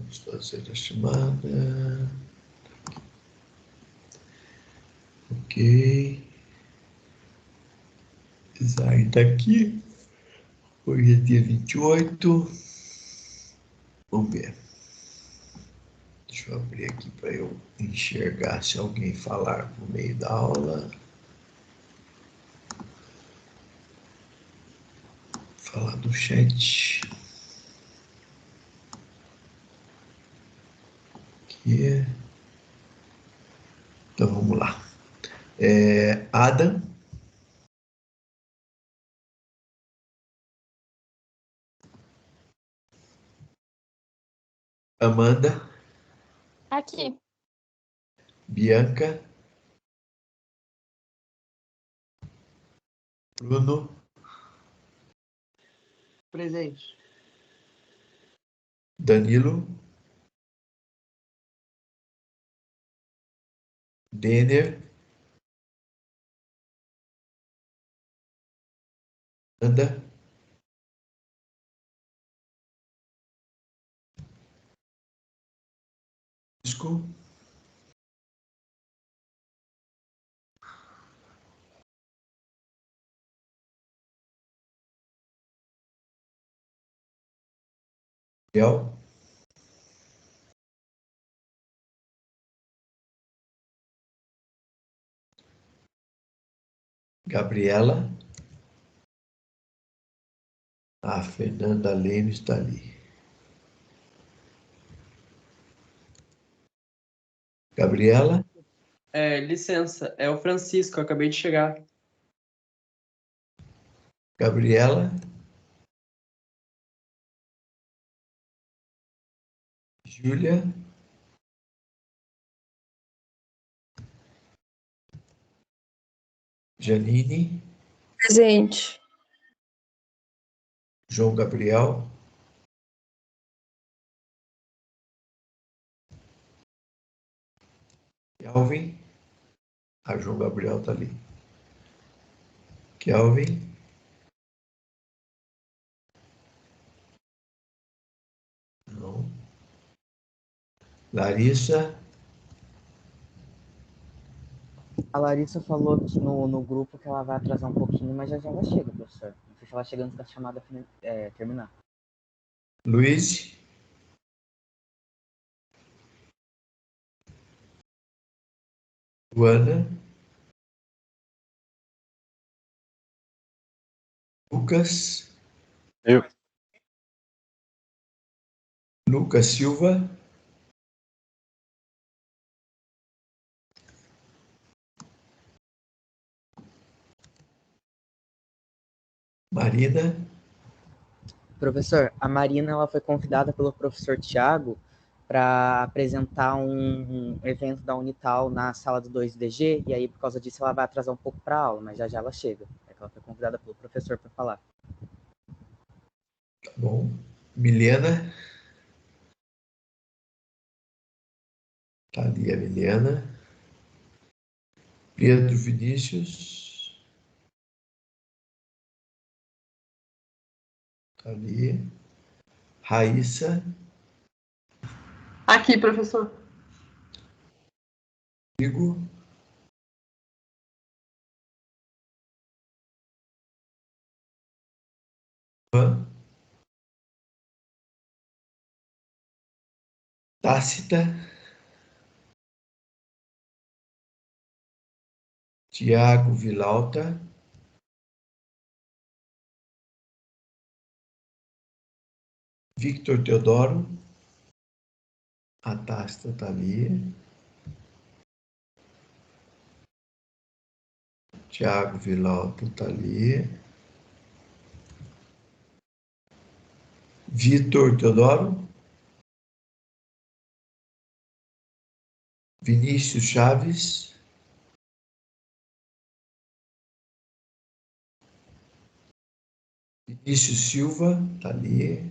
Vamos fazer a chamada. Ok. Design está aqui. Hoje é dia 28. Vamos ver. Deixa eu abrir aqui para eu enxergar se alguém falar no meio da aula. Falar do chat. Aqui. Então vamos lá. Adam. Amanda. Aqui. Bianca. Bruno. Presente. Danilo. Denner. Anda. Francisco. Gabriel. Gabriela. A Fernanda Leme está ali. Gabriela. Licença, é o Francisco, eu acabei de chegar. Gabriela. Júlia. Janine. Presente. João Gabriel. Kelvin. João Gabriel está ali. Kelvin. Não. Larissa. A Larissa falou no grupo que ela vai atrasar um pouquinho, mas já ela chega, professor. Não sei se ela chega antes da chamada terminar. Luiz. Luana. Lucas. Eu. Lucas Silva. Marina. Professor, a Marina ela foi convidada pelo professor Tiago para apresentar um evento da Unital na sala do 2DG, e aí por causa disso ela vai atrasar um pouco para a aula, mas já ela chega. É que ela foi convidada pelo professor para falar. Tá bom. Milena. Tá ali a Milena. Pedro Vinícius. Tá ali. Raíssa. Aqui, professor. Rodrigo. Ivan. Tácita. Tiago Vilauta. Victor Teodoro. A Tácita está ali. Tiago Vilauta está ali. Vitor Teodoro. Vinícius Chaves. Vinícius Silva, está ali.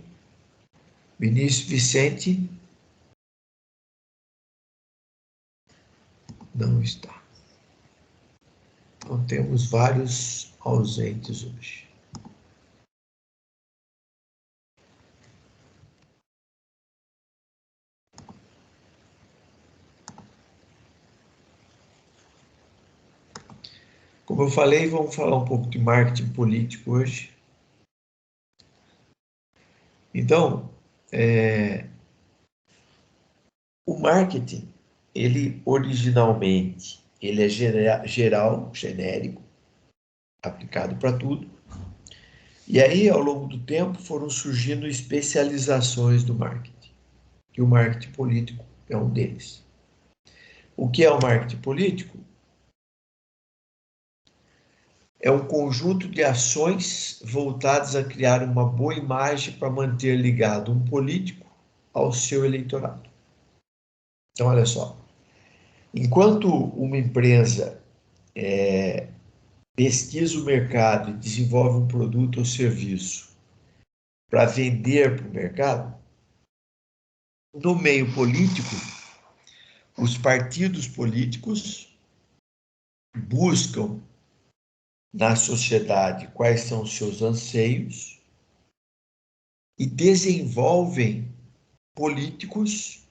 Vinícius Vicente. Não está. Então temos vários ausentes hoje. Como eu falei, vamos falar um pouco de marketing político hoje. Então, o marketing, ele originalmente, ele é geral, genérico, aplicado para tudo. E aí, ao longo do tempo, foram surgindo especializações do marketing. E o marketing político é um deles. O que é o marketing político? É um conjunto de ações voltadas a criar uma boa imagem para manter ligado um político ao seu eleitorado. Então, olha só. Enquanto uma empresa pesquisa o mercado e desenvolve um produto ou serviço para vender para o mercado, no meio político, os partidos políticos buscam na sociedade quais são os seus anseios e desenvolvem políticos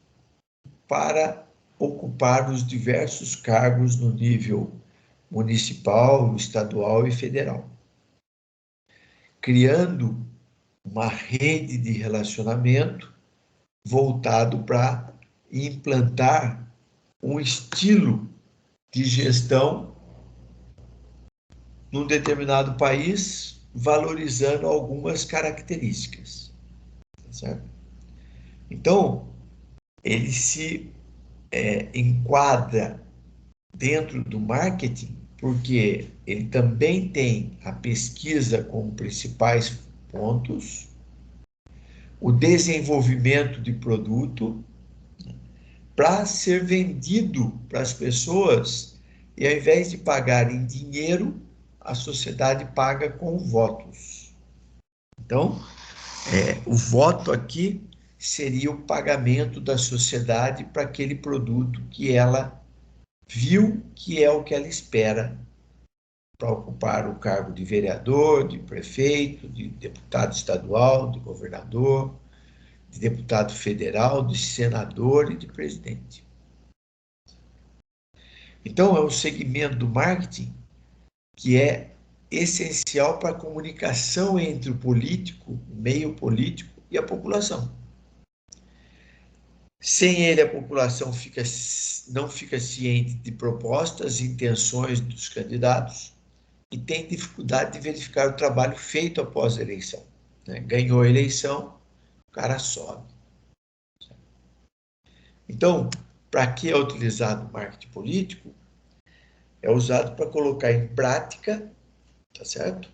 para ocupar os diversos cargos no nível municipal, estadual e federal, criando uma rede de relacionamento voltado para implantar um estilo de gestão num determinado país, valorizando algumas características, certo? Então, ele se enquadra dentro do marketing, porque ele também tem a pesquisa como principais pontos, o desenvolvimento de produto para ser vendido para as pessoas, e ao invés de pagar em dinheiro, a sociedade paga com votos. Então, o voto aqui seria o pagamento da sociedade para aquele produto que ela viu que é o que ela espera para ocupar o cargo de vereador, de prefeito, de deputado estadual, de governador, de deputado federal, de senador e de presidente. Então, é um segmento do marketing que é essencial para a comunicação entre o político, o meio político e a população. Sem ele, a população não fica ciente de propostas e intenções dos candidatos e tem dificuldade de verificar o trabalho feito após a eleição. Ganhou a eleição, o cara sobe. Então, para que é utilizado o marketing político? É usado para colocar em prática, tá certo?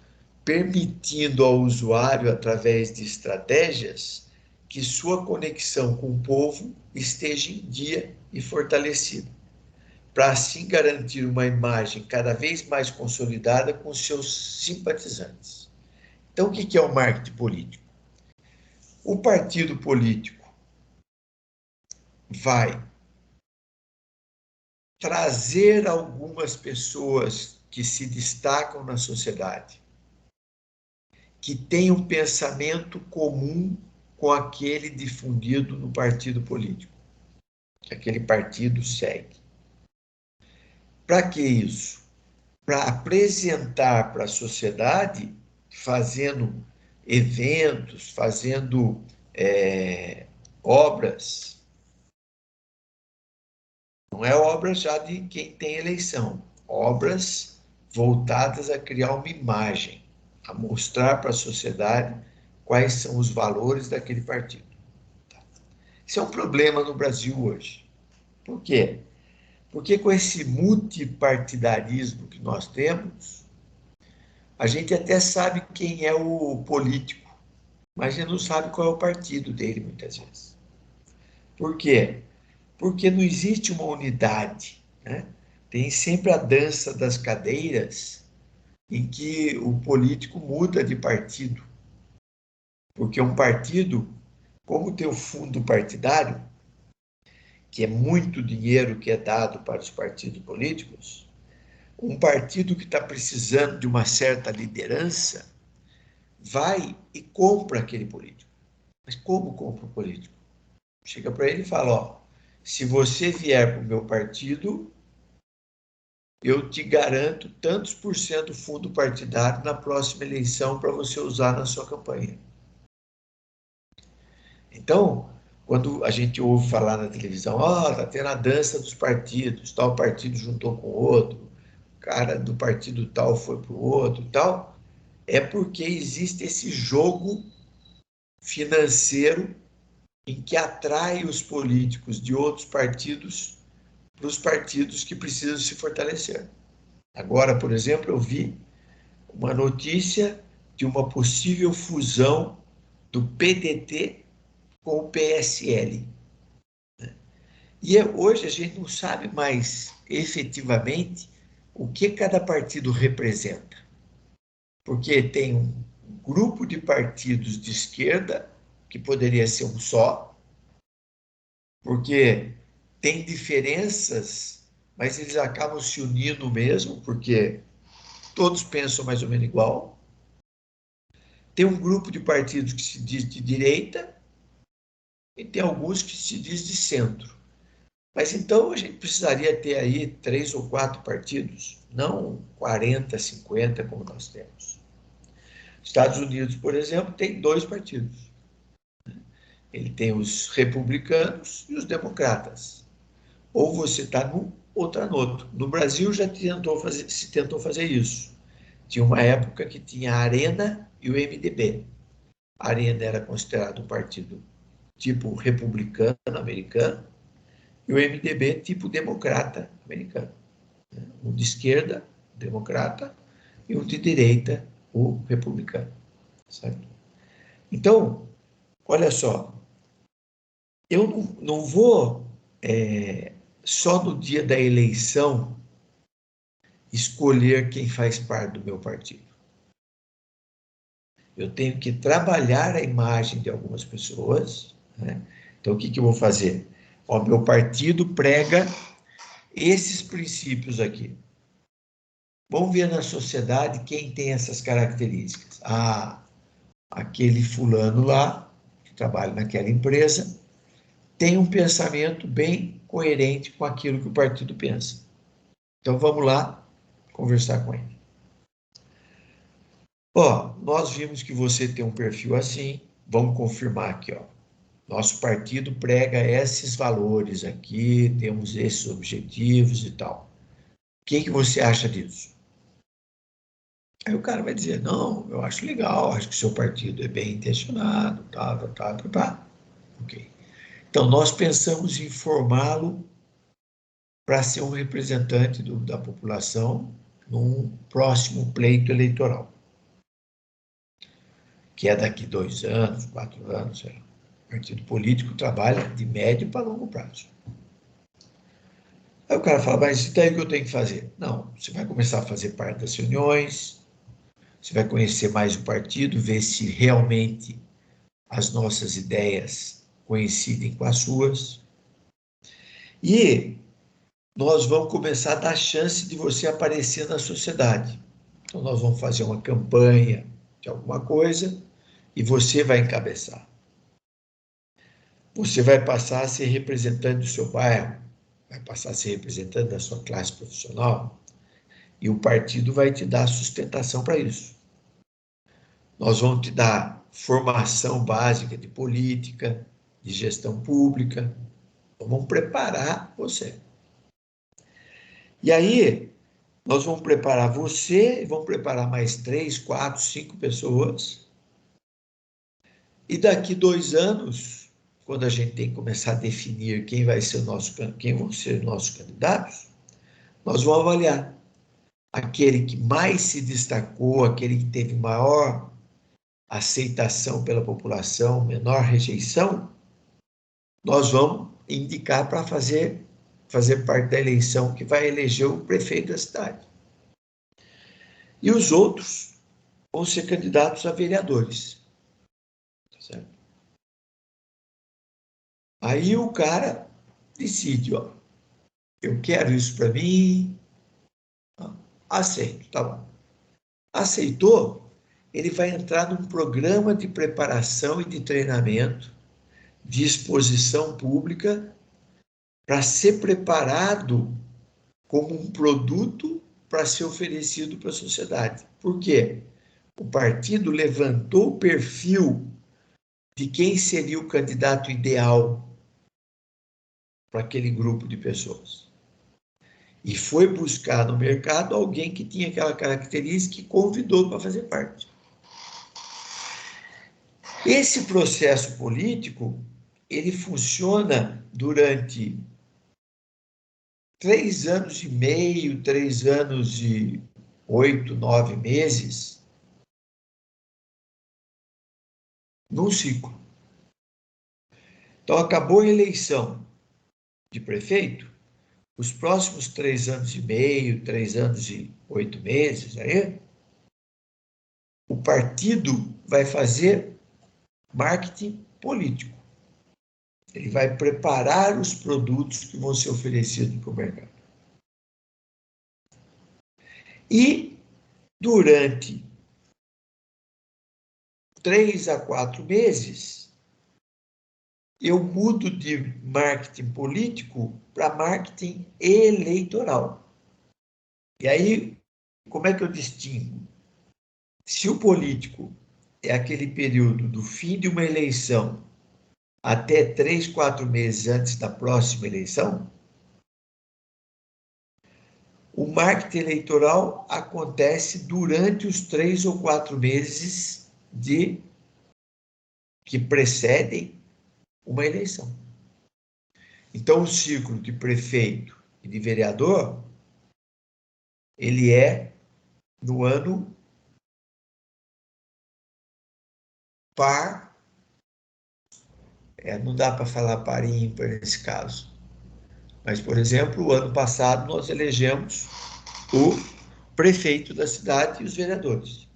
Permitindo ao usuário, através de estratégias, que sua conexão com o povo esteja em dia e fortalecida, para assim garantir uma imagem cada vez mais consolidada com seus simpatizantes. Então, o que é o marketing político? O partido político vai trazer algumas pessoas que se destacam na sociedade, que têm um pensamento comum com aquele difundido no partido político, que aquele partido segue. Para que isso? Para apresentar para a sociedade, fazendo eventos, fazendo obras. Não é obras já de quem tem eleição, obras voltadas a criar uma imagem, a mostrar para a sociedade quais são os valores daquele partido. Isso é um problema no Brasil hoje. Por quê? Porque com esse multipartidarismo que nós temos, a gente até sabe quem é o político, mas a gente não sabe qual é o partido dele, muitas vezes. Por quê? Porque não existe uma unidade, né? Tem sempre a dança das cadeiras, em que o político muda de partido. Porque um partido, como tem o fundo partidário, que é muito dinheiro que é dado para os partidos políticos, um partido que está precisando de uma certa liderança vai e compra aquele político. Mas como compra o político? Chega para ele e fala, ó, se você vier para o meu partido, eu te garanto tantos por cento do fundo partidário na próxima eleição para você usar na sua campanha. Então, quando a gente ouve falar na televisão, tá tendo a dança dos partidos, tal partido juntou com o outro, o cara do partido tal foi para o outro e tal, é porque existe esse jogo financeiro em que atrai os políticos de outros partidos para os partidos que precisam se fortalecer. Agora, por exemplo, eu vi uma notícia de uma possível fusão do PDT com o PSL. E hoje a gente não sabe mais efetivamente o que cada partido representa. Porque tem um grupo de partidos de esquerda, que poderia ser um só, porque tem diferenças, mas eles acabam se unindo mesmo, porque todos pensam mais ou menos igual. Tem um grupo de partidos que se diz de direita e tem alguns que se diz de centro. Mas então a gente precisaria ter aí 3 ou 4 partidos, não 40, 50 como nós temos. Estados Unidos, por exemplo, tem 2 partidos. Ele tem os republicanos e os democratas. Ou você está num ou está no outro. No Brasil já se tentou fazer isso. Tinha uma época que tinha a Arena e o MDB. A Arena era considerado um partido tipo republicano americano e o MDB tipo democrata americano. Um de esquerda, democrata, e um de direita, o republicano. Certo? Então, olha só, eu não vou só no dia da eleição escolher quem faz parte do meu partido. Eu tenho que trabalhar a imagem de algumas pessoas, né? Então, o que eu vou fazer? O meu partido prega esses princípios aqui. Vamos ver na sociedade quem tem essas características. Aquele fulano lá, que trabalha naquela empresa, tem um pensamento bem coerente com aquilo que o partido pensa. Então, vamos lá conversar com ele. Nós vimos que você tem um perfil assim, vamos confirmar aqui, Nosso partido prega esses valores aqui, temos esses objetivos e tal. O que você acha disso? Aí o cara vai dizer, não, eu acho legal, acho que o seu partido é bem intencionado, tá. Ok. Então, nós pensamos em formá-lo para ser um representante da população num próximo pleito eleitoral, que é daqui 2 anos, 4 anos. O partido político trabalha de médio para longo prazo. Aí o cara fala, mas e daí o que eu tenho que fazer? Não, você vai começar a fazer parte das reuniões, você vai conhecer mais o partido, ver se realmente as nossas ideias coincidem com as suas. E nós vamos começar a dar chance de você aparecer na sociedade. Então, nós vamos fazer uma campanha de alguma coisa e você vai encabeçar. Você vai passar a ser representante do seu bairro, vai passar a ser representante da sua classe profissional e o partido vai te dar sustentação para isso. Nós vamos te dar formação básica de política, de gestão pública, vamos preparar você. E aí, nós vamos preparar você e vamos preparar mais 3, 4, 5 pessoas. E daqui 2 anos, quando a gente tem que começar a definir quem vão ser nossos candidatos, nós vamos avaliar aquele que mais se destacou, aquele que teve maior aceitação pela população, menor rejeição, nós vamos indicar para fazer parte da eleição que vai eleger o prefeito da cidade. E os outros vão ser candidatos a vereadores. Tá certo? Aí o cara decide, eu quero isso para mim, aceito, tá bom. Aceitou, ele vai entrar num programa de preparação e de treinamento, de exposição pública, para ser preparado como um produto para ser oferecido para a sociedade. Por quê? O partido levantou o perfil de quem seria o candidato ideal para aquele grupo de pessoas. E foi buscar no mercado alguém que tinha aquela característica e convidou para fazer parte. Esse processo político, ele funciona durante 3 anos e meio, 3 anos e 8, 9 meses, num ciclo. Então, acabou a eleição de prefeito, os próximos 3 anos e meio, 3 anos e 8 meses, aí, o partido vai fazer marketing político. Ele vai preparar os produtos que vão ser oferecidos para o mercado. E, durante 3 a 4 meses, eu mudo de marketing político para marketing eleitoral. E aí, como é que eu distingo? Se o político é aquele período do fim de uma eleição até 3, 4 meses antes da próxima eleição, o marketing eleitoral acontece durante os 3 ou 4 meses que precedem uma eleição. Então, o ciclo de prefeito e de vereador, ele é no ano par, não dá para falar par e ímpar nesse caso, mas, por exemplo, o ano passado nós elegemos o prefeito da cidade e os vereadores.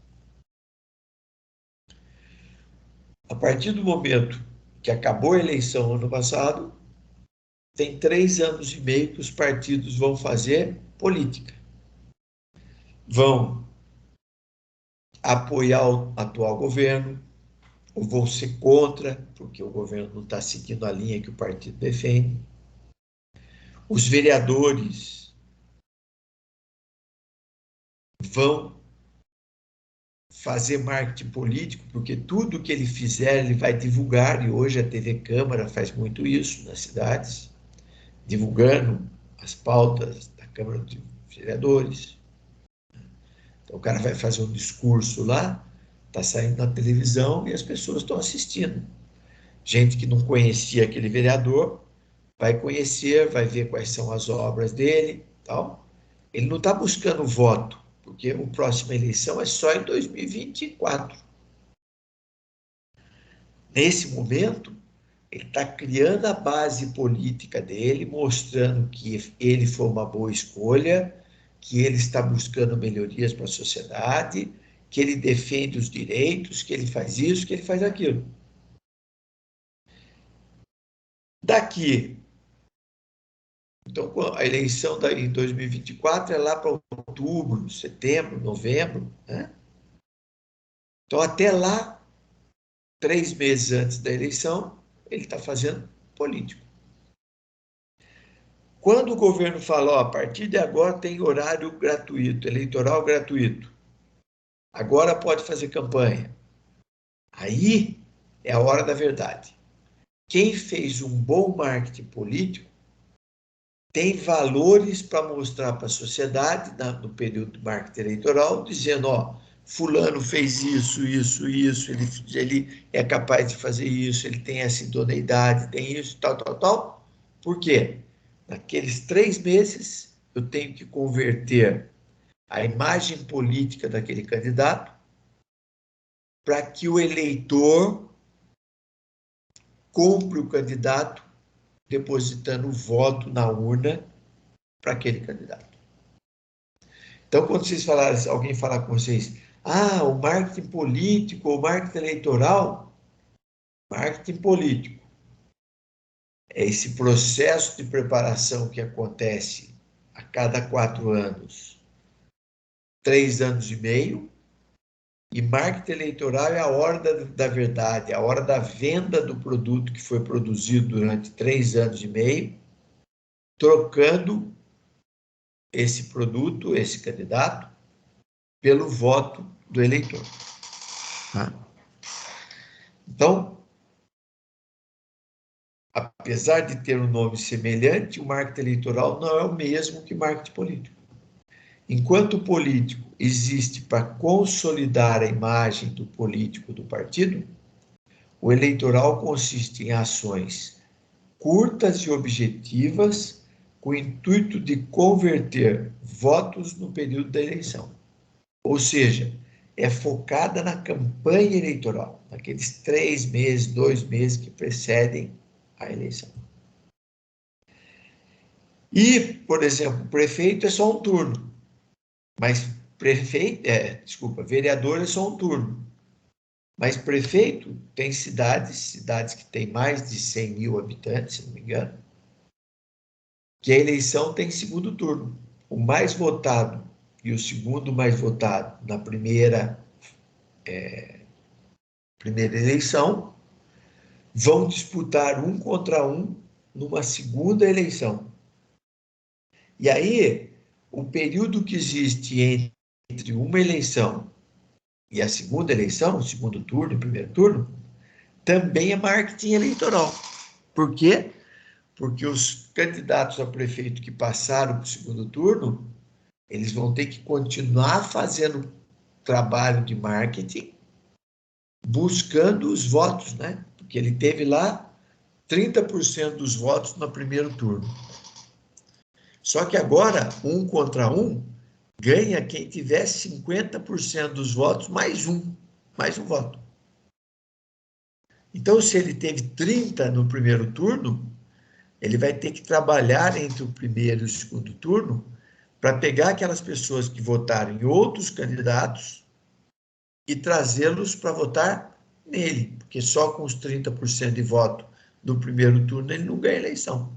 A partir do momento que acabou a eleição ano passado, tem 3 anos e meio que os partidos vão fazer política. Vão apoiar o atual governo, ou vão ser contra, porque o governo não está seguindo a linha que o partido defende. Os vereadores vão fazer marketing político, porque tudo que ele fizer, ele vai divulgar, e hoje a TV Câmara faz muito isso nas cidades, divulgando as pautas da Câmara de Vereadores. Então, o cara vai fazer um discurso lá, está saindo na televisão e as pessoas estão assistindo. Gente que não conhecia aquele vereador vai conhecer, vai ver quais são as obras dele, tal. Ele não está buscando voto, porque a próxima eleição é só em 2024. Nesse momento, ele está criando a base política dele, mostrando que ele foi uma boa escolha, que ele está buscando melhorias para a sociedade, que ele defende os direitos, que ele faz isso, que ele faz aquilo. Daqui, então, a eleição em 2024 é lá para outubro, setembro, novembro, né? Então, até lá, 3 meses antes da eleição, ele está fazendo político. Quando o governo fala, ó, a partir de agora tem horário gratuito, eleitoral gratuito, agora pode fazer campanha, aí é a hora da verdade. Quem fez um bom marketing político tem valores para mostrar para a sociedade, no período do marketing eleitoral, dizendo, ó, fulano fez isso, isso, isso, ele é capaz de fazer isso, ele tem essa idoneidade, tem isso, tal, tal, tal. Por quê? Naqueles 3 meses, eu tenho que converter a imagem política daquele candidato para que o eleitor compre o candidato depositando o voto na urna para aquele candidato. Então, quando vocês falarem, alguém falar com vocês, o marketing político ou marketing eleitoral, marketing político é esse processo de preparação que acontece a cada 4 anos, 3 anos e meio, e marketing eleitoral é a hora da verdade, a hora da venda do produto que foi produzido durante 3 anos e meio, trocando esse produto, esse candidato, pelo voto do eleitor. Tá? Então, apesar de ter um nome semelhante, o marketing eleitoral não é o mesmo que marketing político. Enquanto o político existe para consolidar a imagem do político do partido, o eleitoral consiste em ações curtas e objetivas com o intuito de converter votos no período da eleição. Ou seja, é focada na campanha eleitoral, naqueles 3 meses, 2 meses que precedem a eleição. E, por exemplo, prefeito é só um turno, mas vereador é só um turno. Mas prefeito tem cidades que têm mais de 100 mil habitantes, se não me engano, que a eleição tem segundo turno. O mais votado e o segundo mais votado na primeira eleição vão disputar um contra um numa segunda eleição. E aí, o período que existe entre uma eleição e a segunda eleição, o segundo turno e o primeiro turno, também é marketing eleitoral. Por quê? Porque os candidatos a prefeito que passaram para o segundo turno, eles vão ter que continuar fazendo trabalho de marketing, buscando os votos, né? Porque ele teve lá 30% dos votos no primeiro turno. Só que agora, um contra um, ganha quem tiver 50% dos votos mais um voto. Então, se ele teve 30 no primeiro turno, ele vai ter que trabalhar entre o primeiro e o segundo turno para pegar aquelas pessoas que votaram em outros candidatos e trazê-los para votar nele, porque só com os 30% de voto do primeiro turno ele não ganha eleição.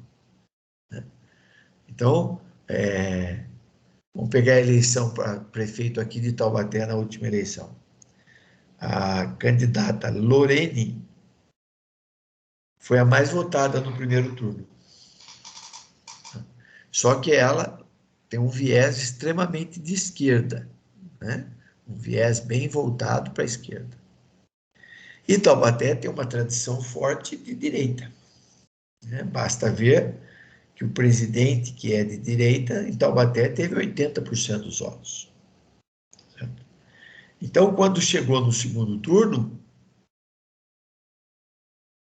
Então, vamos pegar a eleição para prefeito aqui de Taubaté na última eleição. A candidata Lorene foi a mais votada no primeiro turno. Só que ela tem um viés extremamente de esquerda, né? Um viés bem voltado para a esquerda. E Taubaté tem uma tradição forte de direita, né? Basta ver que o presidente, que é de direita, em Taubaté teve 80% dos votos. Certo? Então, quando chegou no segundo turno,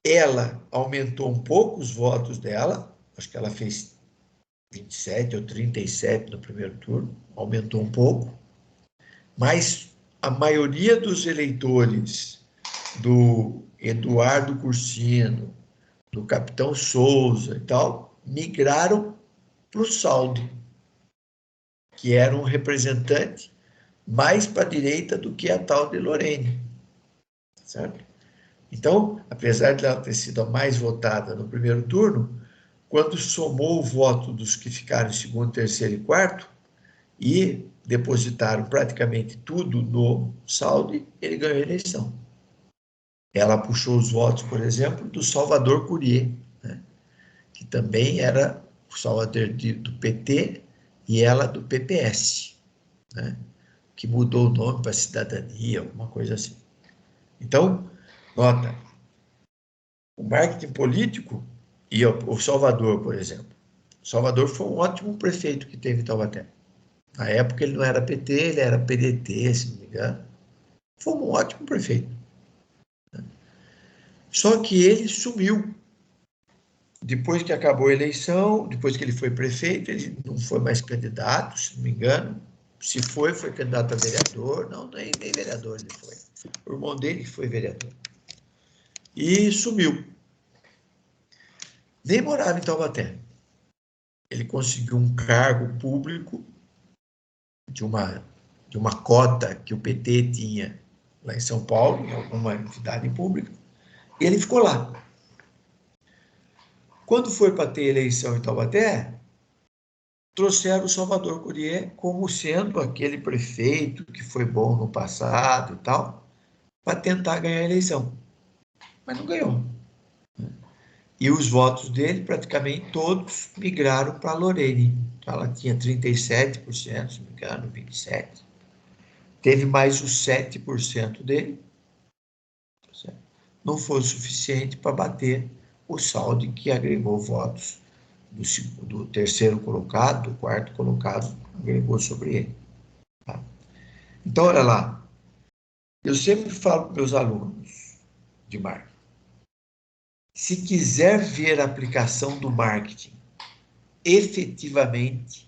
ela aumentou um pouco os votos dela, acho que ela fez 27 ou 37 no primeiro turno, aumentou um pouco, mas a maioria dos eleitores do Eduardo Cursino, do Capitão Souza e tal, migraram para o Saldo, que era um representante mais para a direita do que a tal de Lorene, certo? Então, apesar de ela ter sido a mais votada no primeiro turno, quando somou o voto dos que ficaram em segundo, terceiro e quarto, e depositaram praticamente tudo no Saldo, ele ganhou a eleição. Ela puxou os votos, por exemplo, do Salvador Courier, né? Que também era o Salvador do PT e ela do PPS, né? Que mudou o nome para Cidadania, alguma coisa assim. Então, nota, o marketing político e o Salvador, por exemplo. O Salvador foi um ótimo prefeito que teve em Taubaté. Na época ele não era PT, ele era PDT, se não me engano. Foi um ótimo prefeito. Só que ele sumiu. Depois que acabou a eleição, depois que ele foi prefeito, ele não foi mais candidato, se não me engano. Se foi candidato a vereador. Não, nem vereador ele foi. O irmão dele foi vereador. E sumiu. Nem morava em Taubaté. Ele conseguiu um cargo público de uma cota que o PT tinha lá em São Paulo, em alguma entidade pública, e ele ficou lá. Quando foi para ter eleição em Taubaté, trouxeram o Salvador Courier como sendo aquele prefeito que foi bom no passado e tal, para tentar ganhar a eleição. Mas não ganhou. E os votos dele, praticamente todos, migraram para a Lorene. Então, ela tinha 37%, se não me engano, 27%. Teve mais os 7% dele. Certo? Não foi o suficiente para bater o saldo que agregou votos do terceiro colocado, do quarto colocado, agregou sobre ele. Tá? Então, olha lá. Eu sempre falo para meus alunos de marketing. Se quiser ver a aplicação do marketing efetivamente,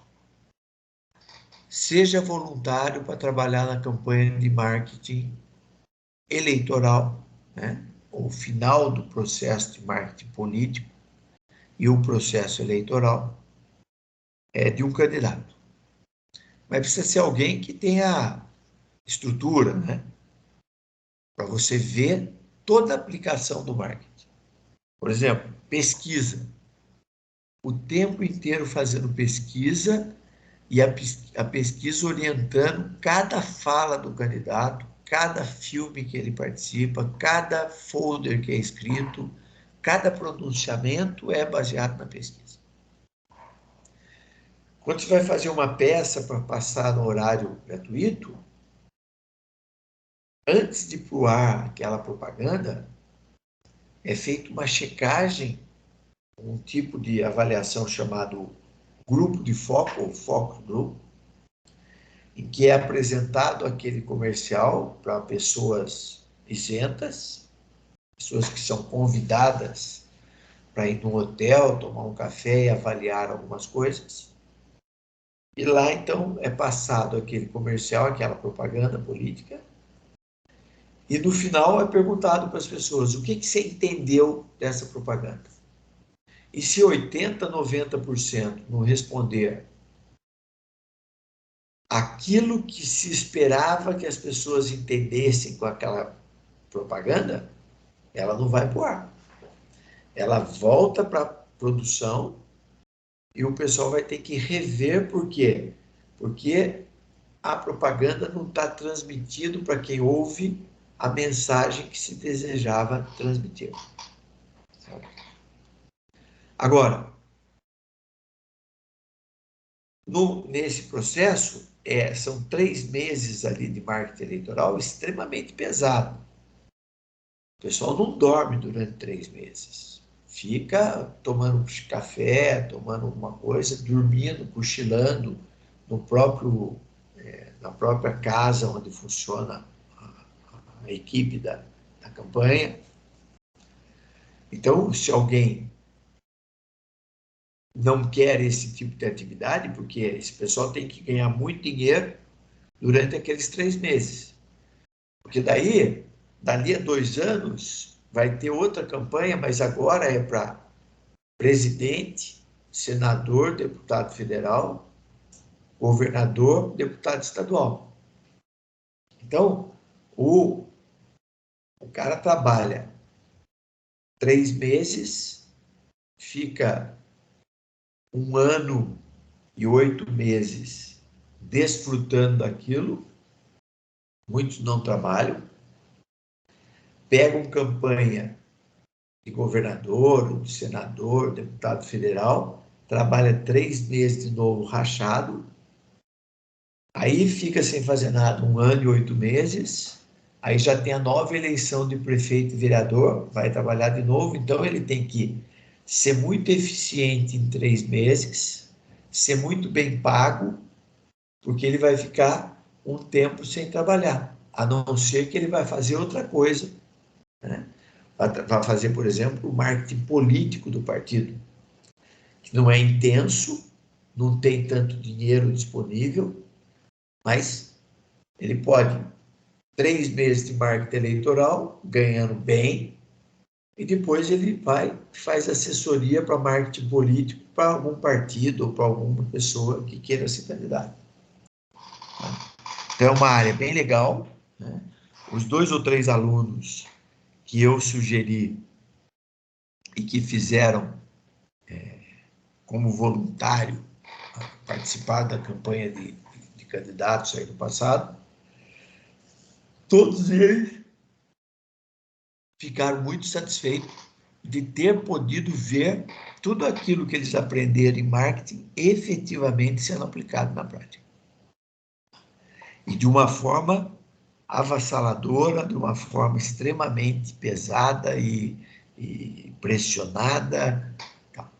seja voluntário para trabalhar na campanha de marketing eleitoral, né? O final do processo de marketing político e o processo eleitoral é de um candidato. Mas precisa ser alguém que tenha estrutura, né? Para você ver toda a aplicação do marketing. Por exemplo, pesquisa. O tempo inteiro fazendo pesquisa e a pesquisa orientando cada fala do candidato, cada filme que ele participa, cada folder que é escrito, cada pronunciamento é baseado na pesquisa. Quando você vai fazer uma peça para passar no horário gratuito, antes de ir para o ar aquela propaganda, é feita uma checagem, um tipo de avaliação chamado grupo de foco, ou focus group, em que é apresentado aquele comercial para pessoas isentas, pessoas que são convidadas para ir no hotel, tomar um café e avaliar algumas coisas. E lá, então, é passado aquele comercial, aquela propaganda política, e no final é perguntado para as pessoas, o que você entendeu dessa propaganda? E se 80%, 90% não responder aquilo que se esperava que as pessoas entendessem com aquela propaganda, ela não vai para o ar. Ela volta para a produção e o pessoal vai ter que rever. Por quê? Porque a propaganda não está transmitindo para quem ouve a mensagem que se desejava transmitir. Agora, nesse processo, são 3 meses ali de marketing eleitoral extremamente pesado. O pessoal não dorme durante 3 meses. Fica tomando café, tomando alguma coisa, dormindo, cochilando na própria casa onde funciona a equipe da campanha. Então, se alguém não quer esse tipo de atividade, porque esse pessoal tem que ganhar muito dinheiro durante aqueles 3 meses. Porque dali a 2 anos, vai ter outra campanha, mas agora é para presidente, senador, deputado federal, governador, deputado estadual. Então, o cara trabalha 3 meses, fica 1 ano e 8 meses desfrutando daquilo, muitos não trabalham, pegam campanha de governador, de senador, deputado federal, trabalha 3 meses de novo rachado, aí fica sem fazer nada 1 ano e 8 meses, aí já tem a nova eleição de prefeito e vereador, vai trabalhar de novo, então ele tem que ser muito eficiente em 3 meses, ser muito bem pago, porque ele vai ficar um tempo sem trabalhar, a não ser que ele vai fazer outra coisa, né? Vai fazer, por exemplo, o marketing político do partido, que não é intenso, não tem tanto dinheiro disponível, mas ele pode 3 meses de marketing eleitoral, ganhando bem, e depois ele faz assessoria para marketing político para algum partido ou para alguma pessoa que queira se candidatar. Então é uma área bem legal, né? Os 2 ou 3 alunos que eu sugeri e que fizeram como voluntário participar da campanha de candidatos aí no passado, todos eles ficaram muito satisfeitos de ter podido ver tudo aquilo que eles aprenderam em marketing efetivamente sendo aplicado na prática. E de uma forma avassaladora, de uma forma extremamente pesada e pressionada. Tá.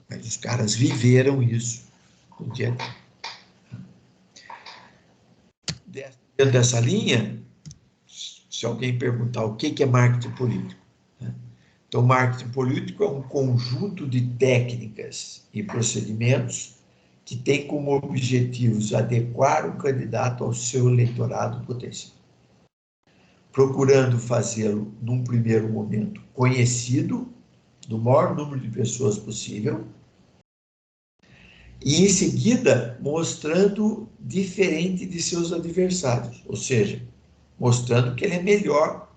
Mas os caras viveram isso no dia a dia. Dentro dessa linha, se alguém perguntar o que é marketing político, né? Então, marketing político é um conjunto de técnicas e procedimentos que tem como objetivos adequar o candidato ao seu eleitorado potencial, procurando fazê-lo, num primeiro momento, conhecido do maior número de pessoas possível, e, em seguida, mostrando diferente de seus adversários, ou seja, mostrando que ele é melhor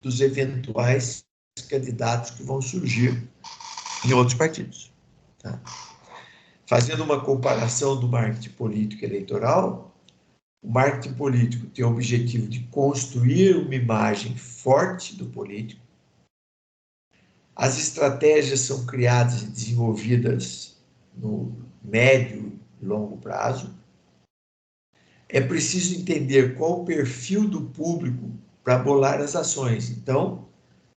dos eventuais candidatos que vão surgir em outros partidos. Tá? Fazendo uma comparação do marketing político e eleitoral, o marketing político tem o objetivo de construir uma imagem forte do político. As estratégias são criadas e desenvolvidas no médio e longo prazo. É preciso entender qual o perfil do público para bolar as ações. Então,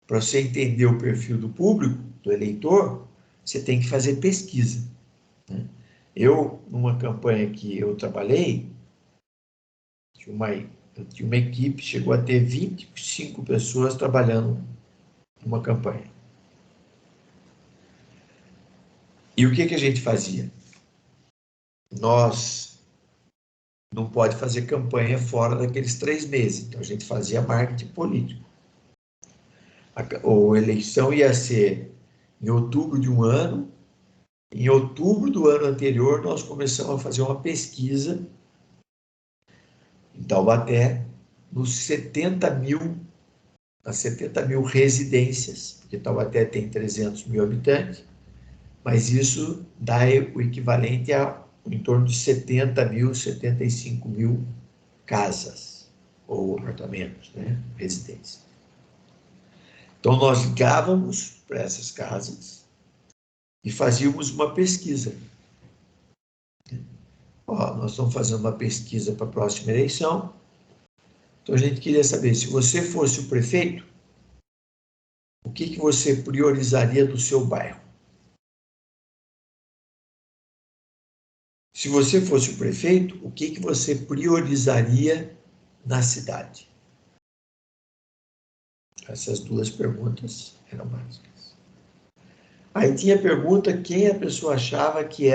para você entender o perfil do público, do eleitor, você tem que fazer pesquisa. Né? Eu, numa campanha que eu trabalhei, tinha uma equipe, chegou a ter 25 pessoas trabalhando numa campanha. E o que a gente fazia? Nós não pode fazer campanha fora daqueles 3 meses, então a gente fazia marketing político. A eleição ia ser em outubro de um ano. Em outubro do ano anterior, nós começamos a fazer uma pesquisa em Taubaté, nas 70 mil residências, porque Taubaté tem 300 mil habitantes, mas isso dá o equivalente a em torno de 70 mil, 75 mil casas ou apartamentos, né? Residências. Então, nós ligávamos para essas casas e fazíamos uma pesquisa. Ó, nós estamos fazendo uma pesquisa para a próxima eleição. Então, a gente queria saber, se você fosse o prefeito, o que você priorizaria do seu bairro? Se você fosse o prefeito, o que você priorizaria na cidade? Essas 2 perguntas eram básicas. Aí tinha a pergunta quem a pessoa achava que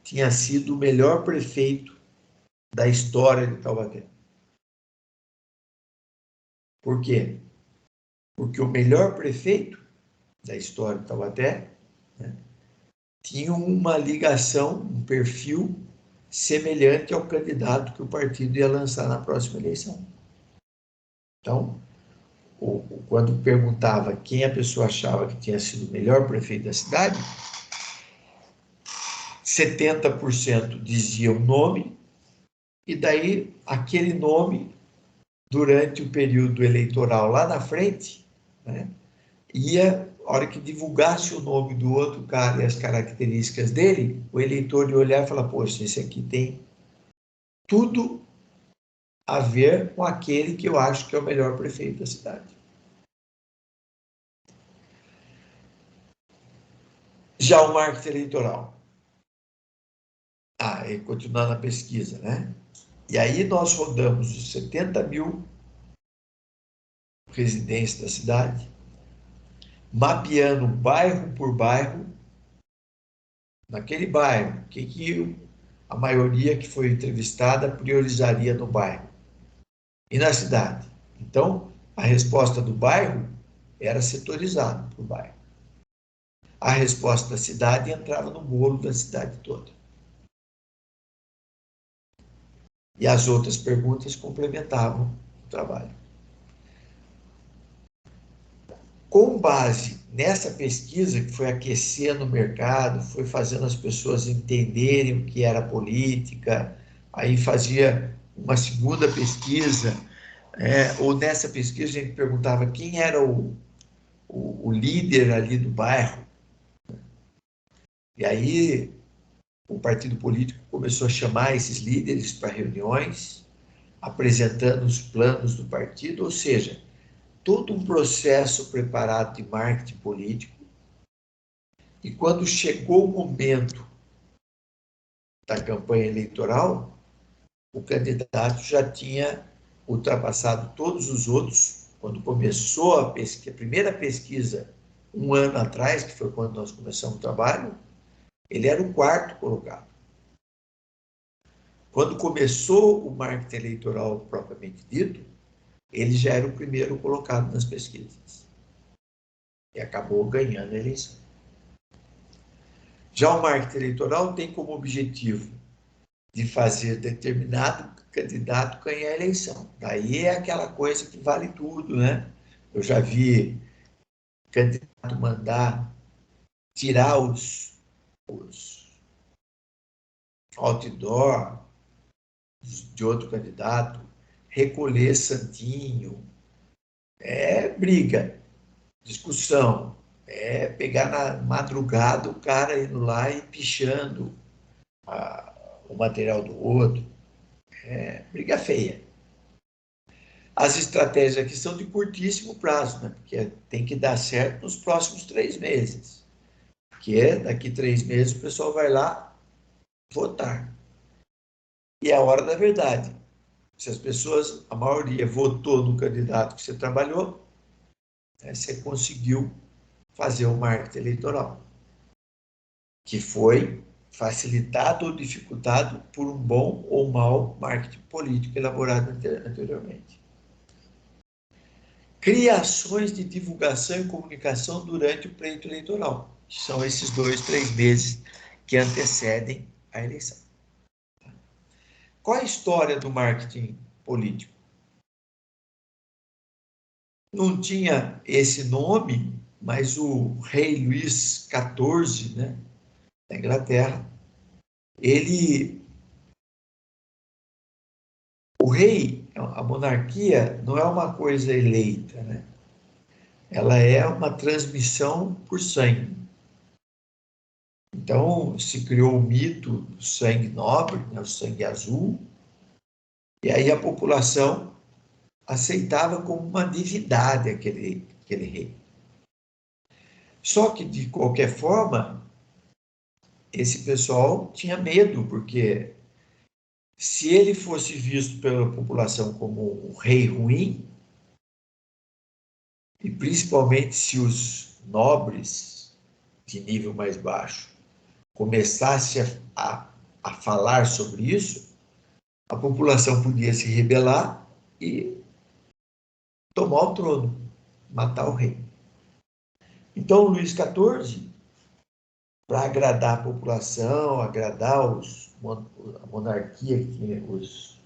tinha sido o melhor prefeito da história de Taubaté. Por quê? Porque o melhor prefeito da história de Taubaté, né, tinha uma ligação, um perfil semelhante ao candidato que o partido ia lançar na próxima eleição. Então, quando perguntava quem a pessoa achava que tinha sido o melhor prefeito da cidade, 70% dizia o nome, e daí aquele nome, durante o período eleitoral lá na frente, né, a hora que divulgasse o nome do outro cara e as características dele, o eleitor ia olhar e falar, poxa, esse aqui tem tudo a ver com aquele que eu acho que é o melhor prefeito da cidade. Já o marketing eleitoral. E continuar na pesquisa, né? E aí nós rodamos os 70 mil residentes da cidade, mapeando bairro por bairro, naquele bairro, o que a maioria que foi entrevistada priorizaria no bairro. E na cidade. Então, a resposta do bairro era setorizada para o bairro. A resposta da cidade entrava no bolo da cidade toda. E as outras perguntas complementavam o trabalho. Com base nessa pesquisa, que foi aquecendo o mercado, foi fazendo as pessoas entenderem o que era política, aí fazia uma segunda pesquisa, ou nessa pesquisa a gente perguntava quem era o o líder ali do bairro. E aí o partido político começou a chamar esses líderes para reuniões, apresentando os planos do partido, ou seja, todo um processo preparado de marketing político. E quando chegou o momento da campanha eleitoral, o candidato já tinha ultrapassado todos os outros. Quando começou a primeira pesquisa, um ano atrás, que foi quando nós começamos o trabalho, ele era o quarto colocado. Quando começou o marketing eleitoral propriamente dito, ele já era o primeiro colocado nas pesquisas. E acabou ganhando a eleição. Já o marketing eleitoral tem como objetivo de fazer determinado candidato ganhar a eleição. Daí é aquela coisa que vale tudo, né? Eu já vi candidato mandar tirar os outdoor de outro candidato, recolher santinho, é briga, discussão, é pegar na madrugada o cara indo lá e pichando o material do outro, é briga feia. As estratégias aqui são de curtíssimo prazo, né? Porque tem que dar certo nos próximos 3 meses. Porque daqui 3 meses o pessoal vai lá votar. E é a hora da verdade. Se as pessoas, a maioria, votou no candidato que você trabalhou, né, você conseguiu fazer o marketing eleitoral, que foi facilitado ou dificultado por um bom ou mau marketing político elaborado anteriormente. Criações de divulgação e comunicação durante o pleito eleitoral. São esses 2, 3 meses que antecedem a eleição. Qual a história do marketing político? Não tinha esse nome, mas o rei Luís XIV, né, da Inglaterra, o rei, a monarquia não é uma coisa eleita, né? Ela é uma transmissão por sangue. Então, se criou o mito do sangue nobre, né, o sangue azul, e aí a população aceitava como uma divindade aquele rei. Só que, de qualquer forma, esse pessoal tinha medo, porque se ele fosse visto pela população como um rei ruim, e principalmente se os nobres de nível mais baixo começassem a falar sobre isso, a população podia se rebelar e tomar o trono, matar o rei. Então, Luís XIV, para agradar a população, agradar a monarquia, que tinha os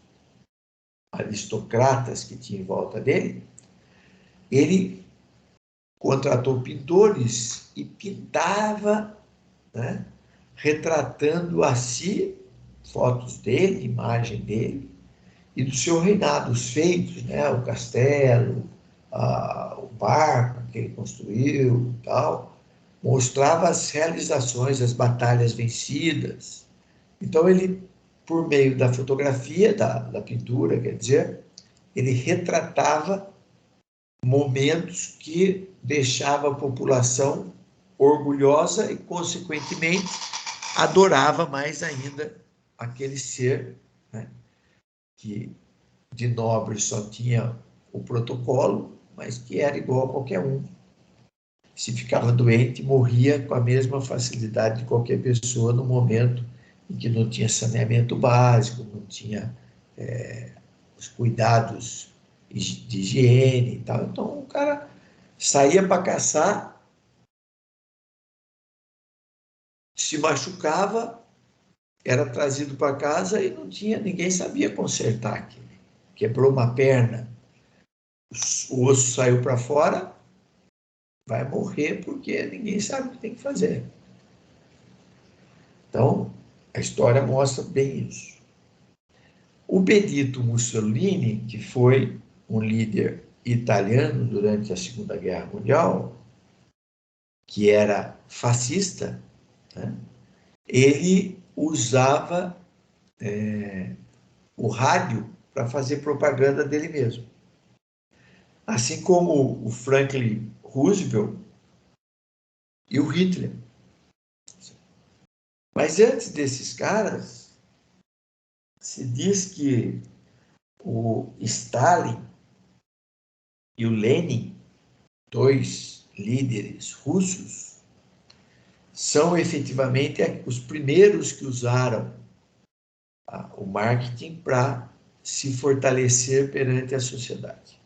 aristocratas que tinha em volta dele, ele contratou pintores e pintava, né, retratando a si, fotos dele, imagem dele, e do seu reinado, os feitos, né, o castelo, o barco que ele construiu e tal, mostrava as realizações, as batalhas vencidas. Então ele, por meio da fotografia, da pintura, quer dizer, ele retratava momentos que deixava a população orgulhosa e, consequentemente, adorava mais ainda aquele ser, né, que de nobre só tinha o protocolo, mas que era igual a qualquer um. Se ficava doente, morria com a mesma facilidade de qualquer pessoa no momento em que não tinha saneamento básico, não tinha os cuidados de higiene e tal. Então, o cara saía para caçar, se machucava, era trazido para casa e não tinha, ninguém sabia consertar aquilo. Quebrou uma perna, o osso saiu para fora, vai morrer porque ninguém sabe o que tem que fazer. Então, a história mostra bem isso. O Benito Mussolini, que foi um líder italiano durante a Segunda Guerra Mundial, que era fascista, né, ele usava o rádio para fazer propaganda dele mesmo. Assim como o Franklin Roosevelt e o Hitler. Mas antes desses caras, se diz que o Stalin e o Lenin, dois líderes russos, são efetivamente os primeiros que usaram o marketing para se fortalecer perante a sociedade.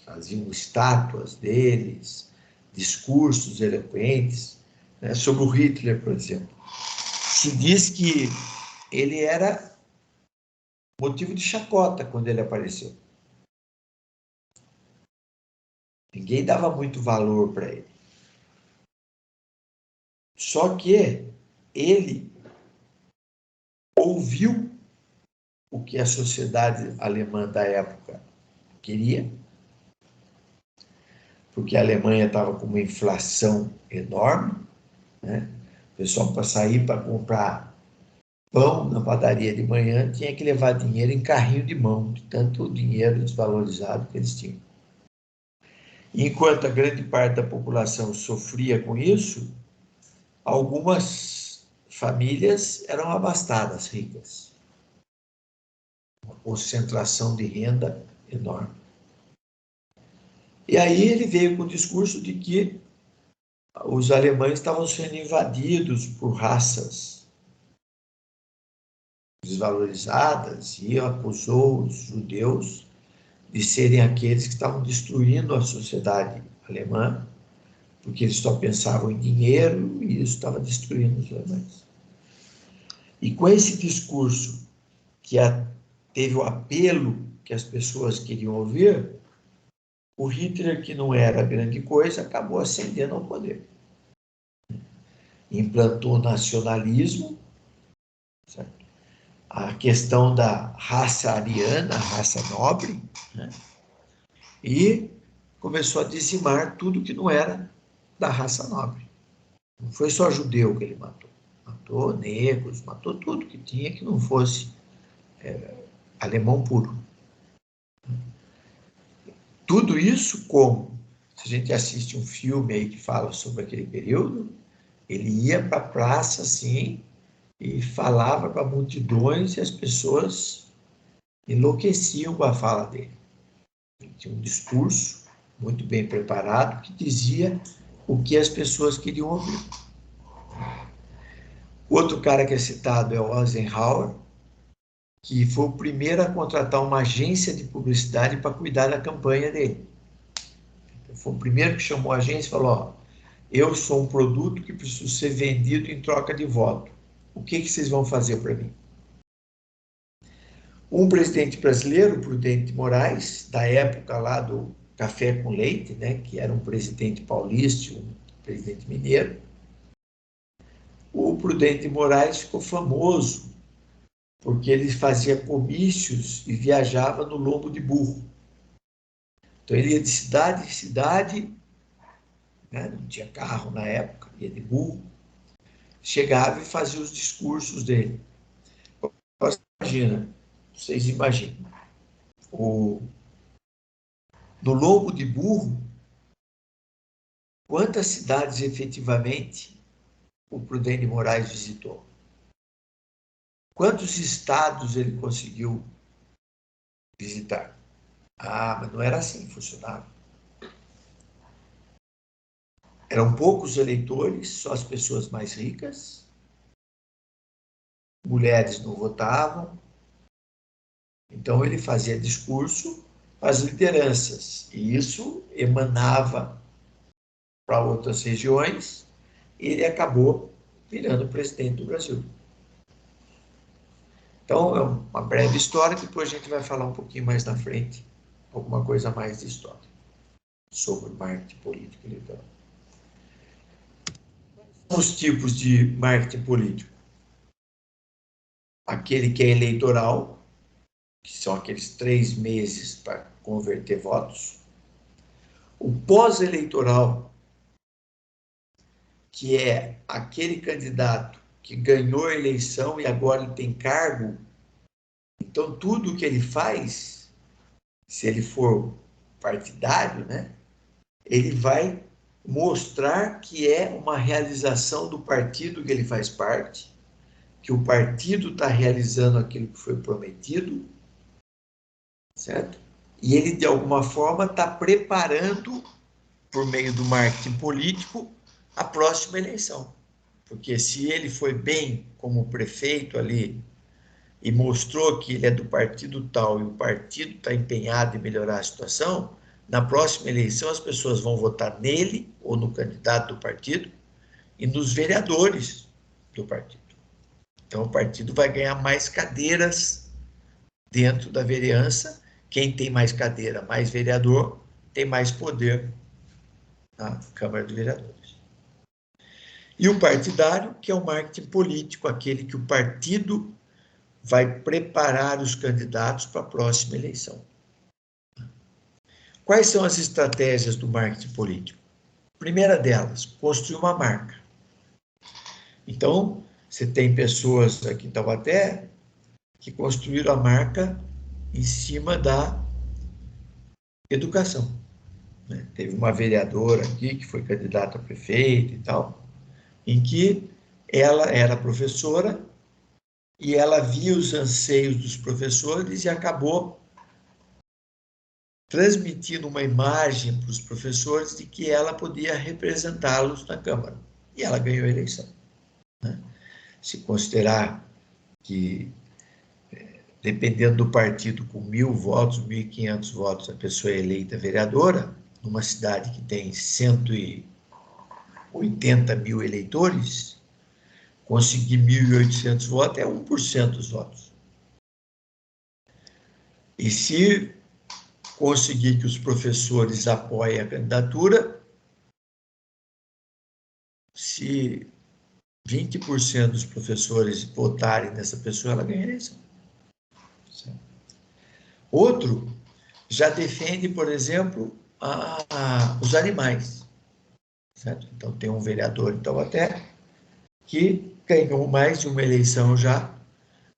Faziam estátuas deles, discursos eloquentes, né, sobre o Hitler, por exemplo. Se diz que ele era motivo de chacota quando ele apareceu. Ninguém dava muito valor para ele. Só que ele ouviu o que a sociedade alemã da época queria, porque a Alemanha estava com uma inflação enorme, né? O pessoal, para sair para comprar pão na padaria de manhã, tinha que levar dinheiro em carrinho de mão, de tanto dinheiro desvalorizado que eles tinham. E enquanto a grande parte da população sofria com isso, algumas famílias eram abastadas, ricas. Uma concentração de renda enorme. E aí ele veio com o discurso de que os alemães estavam sendo invadidos por raças desvalorizadas e acusou os judeus de serem aqueles que estavam destruindo a sociedade alemã, porque eles só pensavam em dinheiro e isso estava destruindo os alemães. E com esse discurso que teve o apelo que as pessoas queriam ouvir, o Hitler, que não era grande coisa, acabou ascendendo ao poder. Implantou o nacionalismo, certo? A questão da raça ariana, a raça nobre, né? E começou a dizimar tudo que não era da raça nobre. Não foi só judeu que ele matou. Matou negros, matou tudo que tinha que não fosse alemão puro. Tudo isso como? Se a gente assiste um filme aí que fala sobre aquele período, ele ia para a praça assim e falava para multidões e as pessoas enlouqueciam com a fala dele. Ele tinha um discurso muito bem preparado que dizia o que as pessoas queriam ouvir. Outro cara que é citado é o Eisenhower, que foi o primeiro a contratar uma agência de publicidade para cuidar da campanha dele. Foi o primeiro que chamou a agência e falou: ó, eu sou um produto que precisa ser vendido em troca de voto. O que vocês vão fazer para mim? Um presidente brasileiro, Prudente Moraes, da época lá do Café com Leite, né, que era um presidente paulista, um presidente mineiro, o Prudente Moraes ficou famoso porque ele fazia comícios e viajava no lombo de burro. Então ele ia de cidade em cidade, né, não tinha carro na época, ia de burro, chegava e fazia os discursos dele. Imagina, vocês imaginam, no lombo de burro, quantas cidades efetivamente o Prudente Moraes visitou? Quantos estados ele conseguiu visitar? Ah, mas não era assim que funcionava. Eram poucos eleitores, só as pessoas mais ricas, mulheres não votavam, então ele fazia discurso para as lideranças, e isso emanava para outras regiões, e ele acabou virando presidente do Brasil. Então, é uma breve história, depois a gente vai falar um pouquinho mais na frente, alguma coisa mais de história, sobre marketing político eleitoral. Os tipos de marketing político. Aquele que é eleitoral, que são aqueles 3 meses para converter votos. O pós-eleitoral, que é aquele candidato que ganhou a eleição e agora ele tem cargo, então tudo que ele faz, se ele for partidário, né, ele vai mostrar que é uma realização do partido que ele faz parte, que o partido está realizando aquilo que foi prometido, certo? E ele, de alguma forma, está preparando, por meio do marketing político, a próxima eleição. Porque se ele foi bem como prefeito ali e mostrou que ele é do partido tal e o partido está empenhado em melhorar a situação, na próxima eleição as pessoas vão votar nele ou no candidato do partido e nos vereadores do partido. Então o partido vai ganhar mais cadeiras dentro da vereança. Quem tem mais cadeira, mais vereador, tem mais poder na Câmara de Vereadores. E o partidário, que é o marketing político, aquele que o partido vai preparar os candidatos para a próxima eleição. Quais são as estratégias do marketing político? Primeira delas, construir uma marca. Então, você tem pessoas aqui em Taubaté que construíram a marca em cima da educação. Né? Teve uma vereadora aqui que foi candidata a prefeita e tal, em que ela era professora e ela via os anseios dos professores e acabou transmitindo uma imagem para os professores de que ela podia representá-los na Câmara. E ela ganhou a eleição. Né? Se considerar que, dependendo do partido, com 1.000 votos, 1.500 votos, a pessoa é eleita vereadora, numa cidade que tem 180 mil eleitores, conseguir 1.800 votos é 1% dos votos. E se conseguir que os professores apoiem a candidatura, se 20% dos professores votarem nessa pessoa, ela ganha a eleição. Outro já defende, por exemplo, os animais. Certo? Então, tem um vereador em Taubaté que ganhou mais de uma eleição já,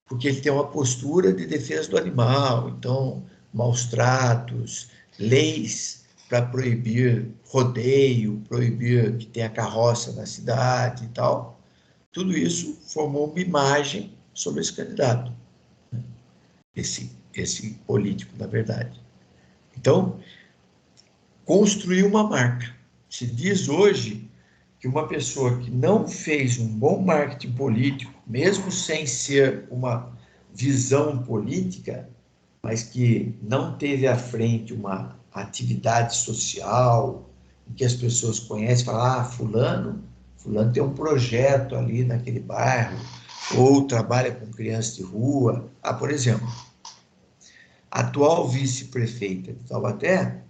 porque ele tem uma postura de defesa do animal. Então, maus tratos, leis para proibir rodeio, proibir que tenha carroça na cidade e tal. Tudo isso formou uma imagem sobre esse candidato, né? esse político, na verdade. Então, construir uma marca. Se diz hoje que uma pessoa que não fez um bom marketing político, mesmo sem ser uma visão política, mas que não teve à frente uma atividade social, em que as pessoas conhecem, falam, fulano tem um projeto ali naquele bairro, ou trabalha com crianças de rua. Por exemplo, a atual vice-prefeita de Taubaté,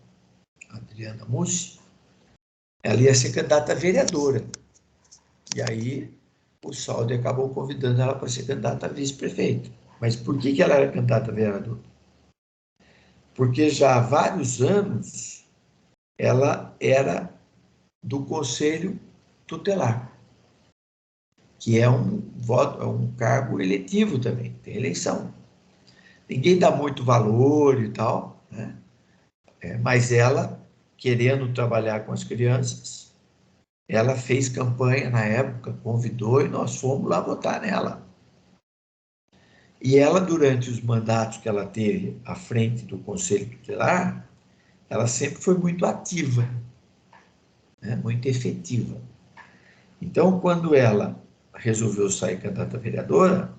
Adriana Mussi, ela ia ser candidata a vereadora. E aí o Saldi acabou convidando ela para ser candidata a vice-prefeita. Mas por que ela era candidata a vereadora? Porque já há vários anos ela era do Conselho Tutelar, que é um cargo eletivo também, tem eleição. Ninguém dá muito valor e tal, né? Mas ela, querendo trabalhar com as crianças, ela fez campanha na época, convidou e nós fomos lá votar nela. E ela, durante os mandatos que ela teve à frente do Conselho Tutelar, ela sempre foi muito ativa, né? Muito efetiva. Então, quando ela resolveu sair candidata a vereadora,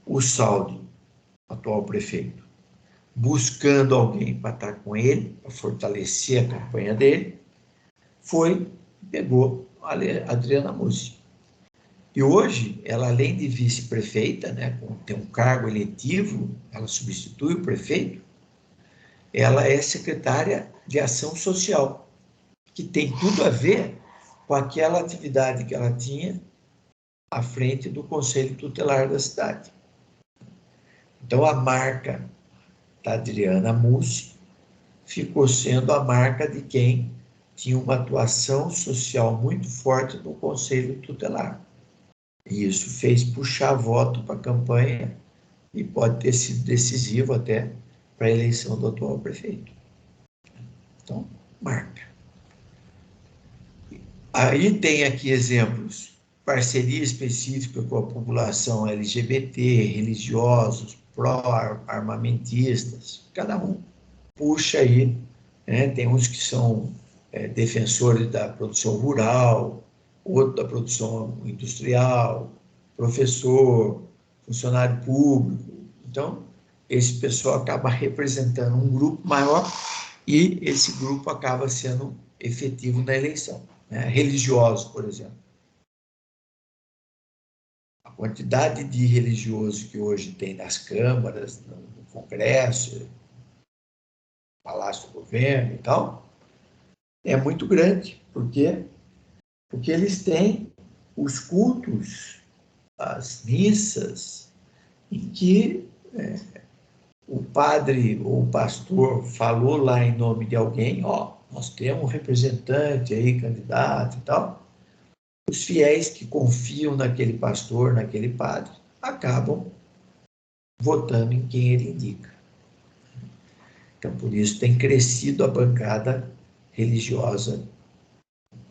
o Saldi, atual prefeito, buscando alguém para estar com ele, para fortalecer a campanha dele, pegou a Adriana Mussi. E hoje, ela, além de vice-prefeita, né, tem um cargo eletivo, ela substitui o prefeito, ela é secretária de Ação Social, que tem tudo a ver com aquela atividade que ela tinha à frente do Conselho Tutelar da cidade. Então, a marca da Adriana Mussi ficou sendo a marca de quem tinha uma atuação social muito forte no Conselho Tutelar. E isso fez puxar voto para a campanha e pode ter sido decisivo até para a eleição do atual prefeito. Então, marca. Aí tem aqui exemplos, parceria específica com a população LGBT, religiosos, pró-armamentistas, cada um puxa aí, né? Tem uns que são defensores da produção rural, outro da produção industrial, professor, funcionário público. Então, esse pessoal acaba representando um grupo maior e esse grupo acaba sendo efetivo na eleição. Né? Religiosos, por exemplo. A quantidade de religiosos que hoje tem nas câmaras, no Congresso, no Palácio do Governo e tal, é muito grande. Por quê? Porque eles têm os cultos, as missas, em que o padre ou o pastor falou lá em nome de alguém, ó, nós temos um representante aí, candidato e tal. Os fiéis que confiam naquele pastor, naquele padre, acabam votando em quem ele indica. Então, por isso tem crescido a bancada religiosa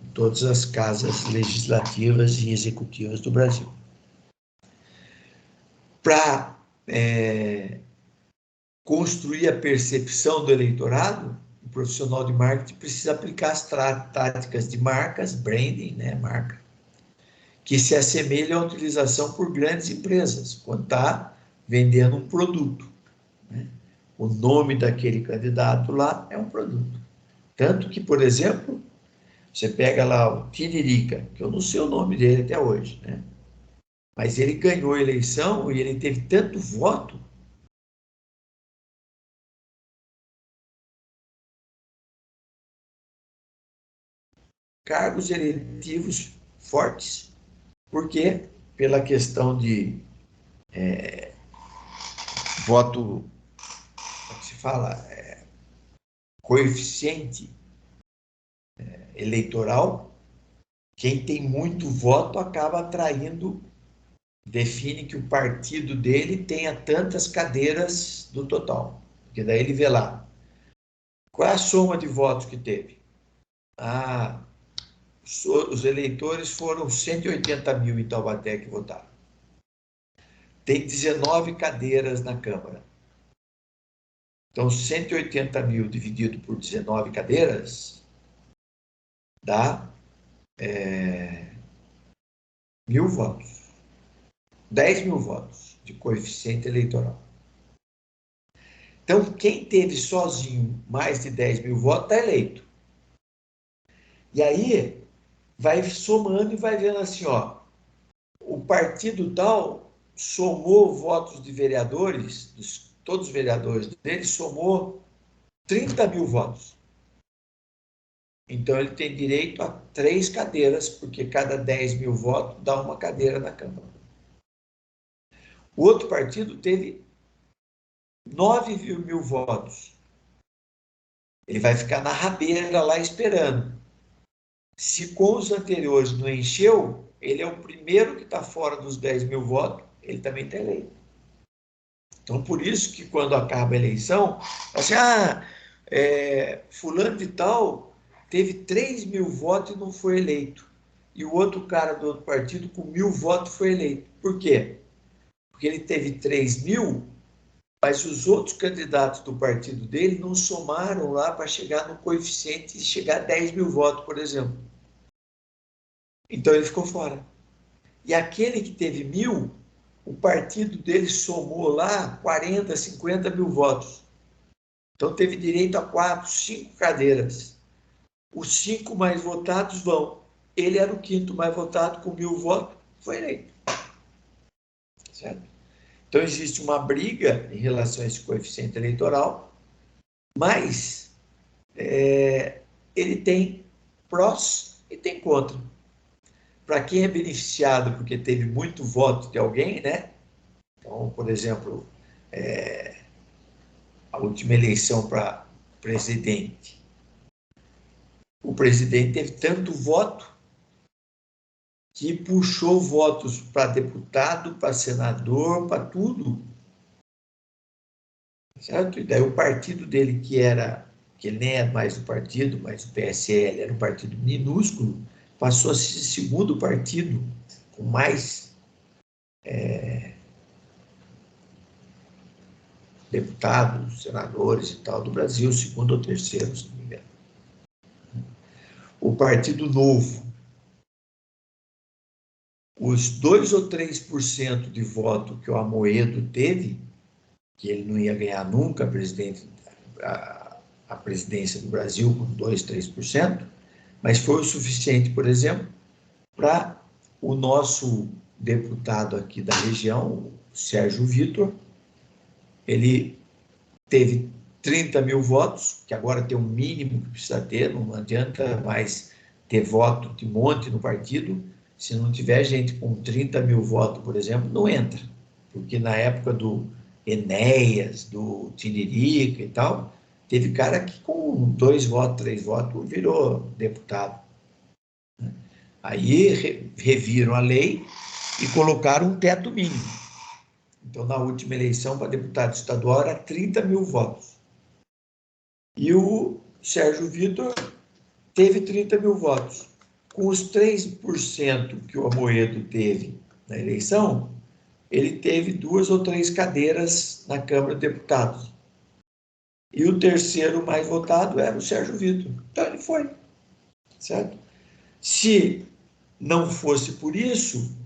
em todas as casas legislativas e executivas do Brasil. Para construir a percepção do eleitorado, o profissional de marketing precisa aplicar as táticas de marcas, branding, né, marca, que se assemelham à utilização por grandes empresas, quando está vendendo um produto. Né? O nome daquele candidato lá é um produto. Tanto que, por exemplo, você pega lá o Tiririca, que eu não sei o nome dele até hoje, né? Mas ele ganhou a eleição e ele teve tanto voto cargos eletivos fortes. Por quê? Pela questão de voto, como se fala, coeficiente eleitoral. Quem tem muito voto acaba atraindo, define que o partido dele tenha tantas cadeiras do total. Porque daí ele vê lá, qual é a soma de votos que teve? Ah, os eleitores foram 180 mil em Taubaté que votaram. Tem 19 cadeiras na Câmara. Então, 180 mil dividido por 19 cadeiras dá 1.000 votos. 10 mil votos de coeficiente eleitoral. Então, quem teve sozinho mais de 10 mil votos está eleito. E aí, vai somando e vai vendo assim, ó, o partido tal somou votos de vereadores, todos os vereadores dele, somou 30 mil votos. Então, ele tem direito a 3 cadeiras, porque cada 10 mil votos dá uma cadeira na Câmara. O outro partido teve 9 mil votos. Ele vai ficar na rabeira lá esperando. Se com os anteriores não encheu, ele é o primeiro que está fora dos 10 mil votos, ele também está eleito. Então, por isso que quando acaba a eleição, assim, fulano de tal teve 3 mil votos e não foi eleito. E o outro cara do outro partido com 1.000 votos foi eleito. Por quê? Porque ele teve 3 mil, mas os outros candidatos do partido dele não somaram lá para chegar no coeficiente e chegar a 10 mil votos, por exemplo. Então ele ficou fora. E aquele que teve 1.000, o partido dele somou lá 40, 50 mil votos. Então teve direito a 4, 5 cadeiras. Os 5 mais votados vão. Ele era o quinto mais votado, com 1.000 votos, foi eleito. Certo? Então existe uma briga em relação a esse coeficiente eleitoral, mas ele tem prós e tem contra. Para quem é beneficiado porque teve muito voto de alguém, né? Então, por exemplo, a última eleição para presidente, o presidente teve tanto voto que puxou votos para deputado, para senador, para tudo. Certo? E daí o partido dele, que ele nem é mais um partido, mas o PSL era um partido minúsculo, passou a ser o segundo partido com mais deputados, senadores e tal do Brasil, segundo ou terceiro, se não me engano. O Partido Novo, os 2 ou 3% de voto que o Amoedo teve, que ele não ia ganhar nunca a presidência do Brasil com 2, 3%, mas foi o suficiente, por exemplo, para o nosso deputado aqui da região, o Sérgio Vitor, ele teve 30 mil votos, que agora tem um mínimo que precisa ter, não adianta mais ter voto de monte no partido. Se não tiver gente com 30 mil votos, por exemplo, não entra. Porque na época do Enéas, do Tiririca e tal, teve cara que com 2 votos, 3 votos, virou deputado. Aí reviram a lei e colocaram um teto mínimo. Então, na última eleição para deputado estadual era 30 mil votos. E o Sérgio Vitor teve 30 mil votos. Com os 3% que o Amoedo teve na eleição, ele teve 2 ou 3 cadeiras na Câmara de Deputados. E o terceiro mais votado era o Sérgio Vitor. Então, ele foi. Certo? Se não fosse por isso,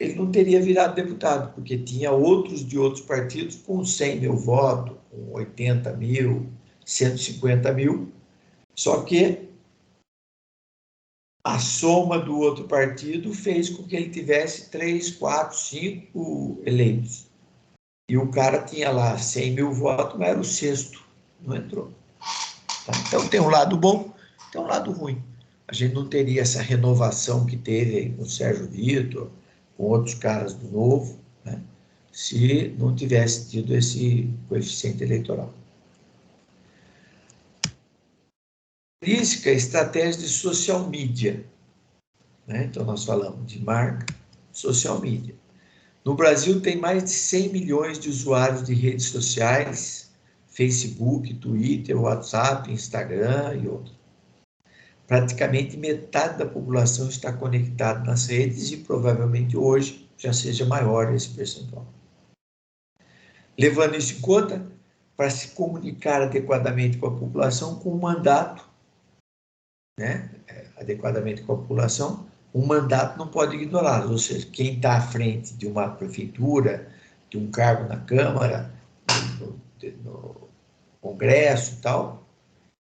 ele não teria virado deputado, porque tinha outros de outros partidos com 100 mil votos, com 80 mil, 150 mil, só que a soma do outro partido fez com que ele tivesse 3, 4, 5 eleitos. E o cara tinha lá 100 mil votos, mas era o sexto, não entrou. Tá? Então tem um lado bom, tem um lado ruim. A gente não teria essa renovação que teve aí com o Sérgio Vitor, com outros caras do Novo, né, se não tivesse tido esse coeficiente eleitoral. Característica, estratégia de social media. Né? Então, nós falamos de marca, social media. No Brasil, tem mais de 100 milhões de usuários de redes sociais, Facebook, Twitter, WhatsApp, Instagram e outros. Praticamente metade da população está conectada nas redes e provavelmente hoje já seja maior esse percentual. Levando isso em conta, para se comunicar adequadamente com a população, com um mandato, né, adequadamente com a população, um mandato não pode ignorá-lo, ou seja, quem está à frente de uma prefeitura, de um cargo na Câmara, no Congresso e tal,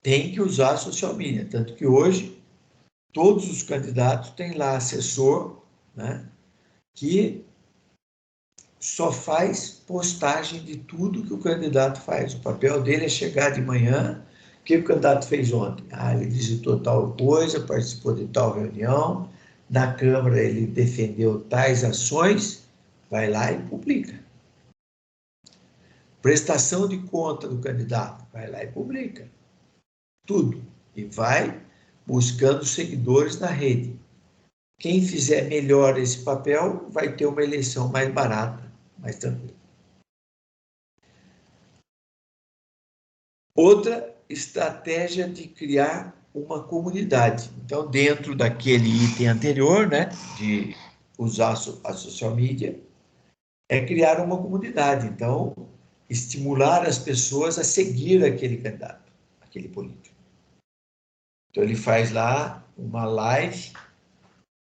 tem que usar a social media, tanto que hoje todos os candidatos têm lá assessor, né, que só faz postagem de tudo que o candidato faz. O papel dele é chegar de manhã, o que o candidato fez ontem? Ele visitou tal coisa, participou de tal reunião, na Câmara ele defendeu tais ações, vai lá e publica. Prestação de conta do candidato, vai lá e publica. Tudo. E vai buscando seguidores na rede. Quem fizer melhor esse papel vai ter uma eleição mais barata, mais tranquila. Outra estratégia de criar uma comunidade. Então, dentro daquele item anterior, né, de usar a social media, é criar uma comunidade. Então, estimular as pessoas a seguir aquele candidato, aquele político. Então, ele faz lá uma live,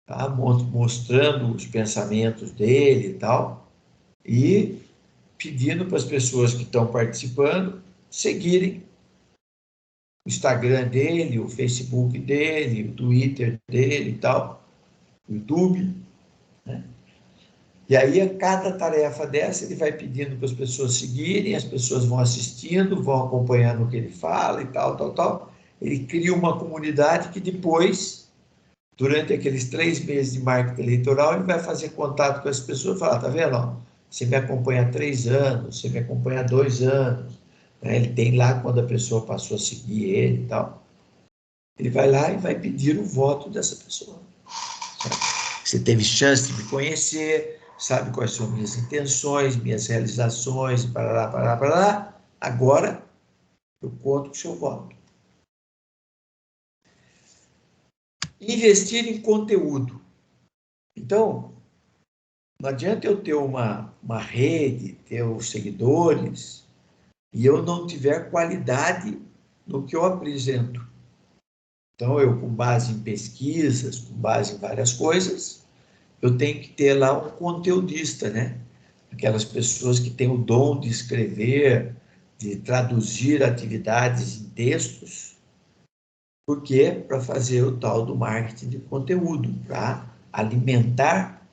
tá, mostrando os pensamentos dele e tal, e pedindo para as pessoas que estão participando seguirem o Instagram dele, o Facebook dele, o Twitter dele e tal, o YouTube, né? E aí, a cada tarefa dessa, ele vai pedindo para as pessoas seguirem, as pessoas vão assistindo, vão acompanhando o que ele fala e tal, tal, tal. Ele cria uma comunidade que depois, durante aqueles 3 meses de marketing eleitoral, ele vai fazer contato com as pessoas e falar, tá vendo? Ó, você me acompanha há 3 anos, você me acompanha há 2 anos. Ele tem lá quando a pessoa passou a seguir ele e tal. Ele vai lá e vai pedir o voto dessa pessoa. Sabe? Você teve chance de me conhecer, sabe quais são minhas intenções, minhas realizações, parará. Agora, eu conto com o seu voto. Investir em conteúdo. Então, não adianta eu ter uma rede, ter os seguidores, e eu não tiver qualidade no que eu apresento. Então, eu, com base em pesquisas, com base em várias coisas, eu tenho que ter lá um conteudista, né? Aquelas pessoas que têm o dom de escrever, de traduzir atividades em textos. Por quê? Para fazer o tal do marketing de conteúdo, para alimentar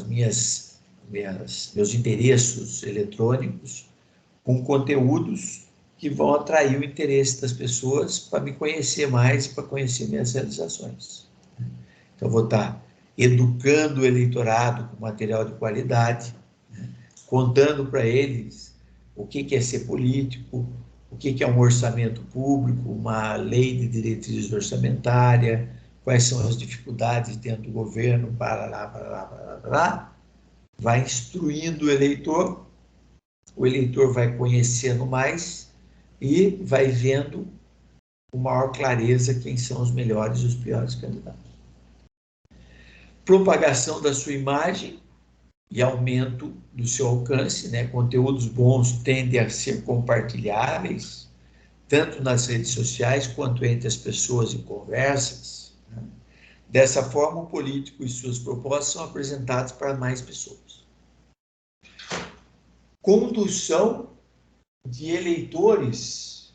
meus endereços eletrônicos com conteúdos que vão atrair o interesse das pessoas para me conhecer mais, para conhecer minhas realizações. Então, eu vou estar educando o eleitorado com material de qualidade, né? Contando para eles o que é ser político, o que é um orçamento público, uma lei de diretriz orçamentária, quais são as dificuldades dentro do governo, para vai instruindo o eleitor vai conhecendo mais e vai vendo com maior clareza quem são os melhores e os piores candidatos. Propagação da sua imagem e aumento do seu alcance, né? Conteúdos bons tendem a ser compartilháveis, tanto nas redes sociais quanto entre as pessoas em conversas, né? Dessa forma, o político e suas propostas são apresentados para mais pessoas. Condução de eleitores.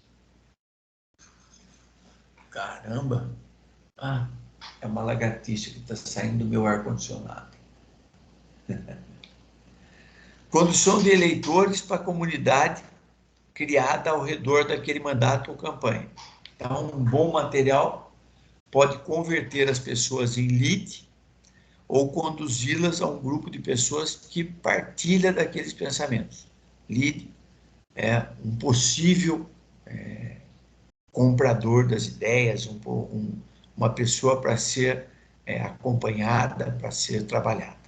Caramba! É uma lagartixa que está saindo do meu ar-condicionado. Condução de eleitores para a comunidade criada ao redor daquele mandato ou campanha. Então, um bom material pode converter as pessoas em lead ou conduzi-las a um grupo de pessoas que partilha daqueles pensamentos. Lead é um possível comprador das ideias, uma pessoa para ser acompanhada, para ser trabalhada.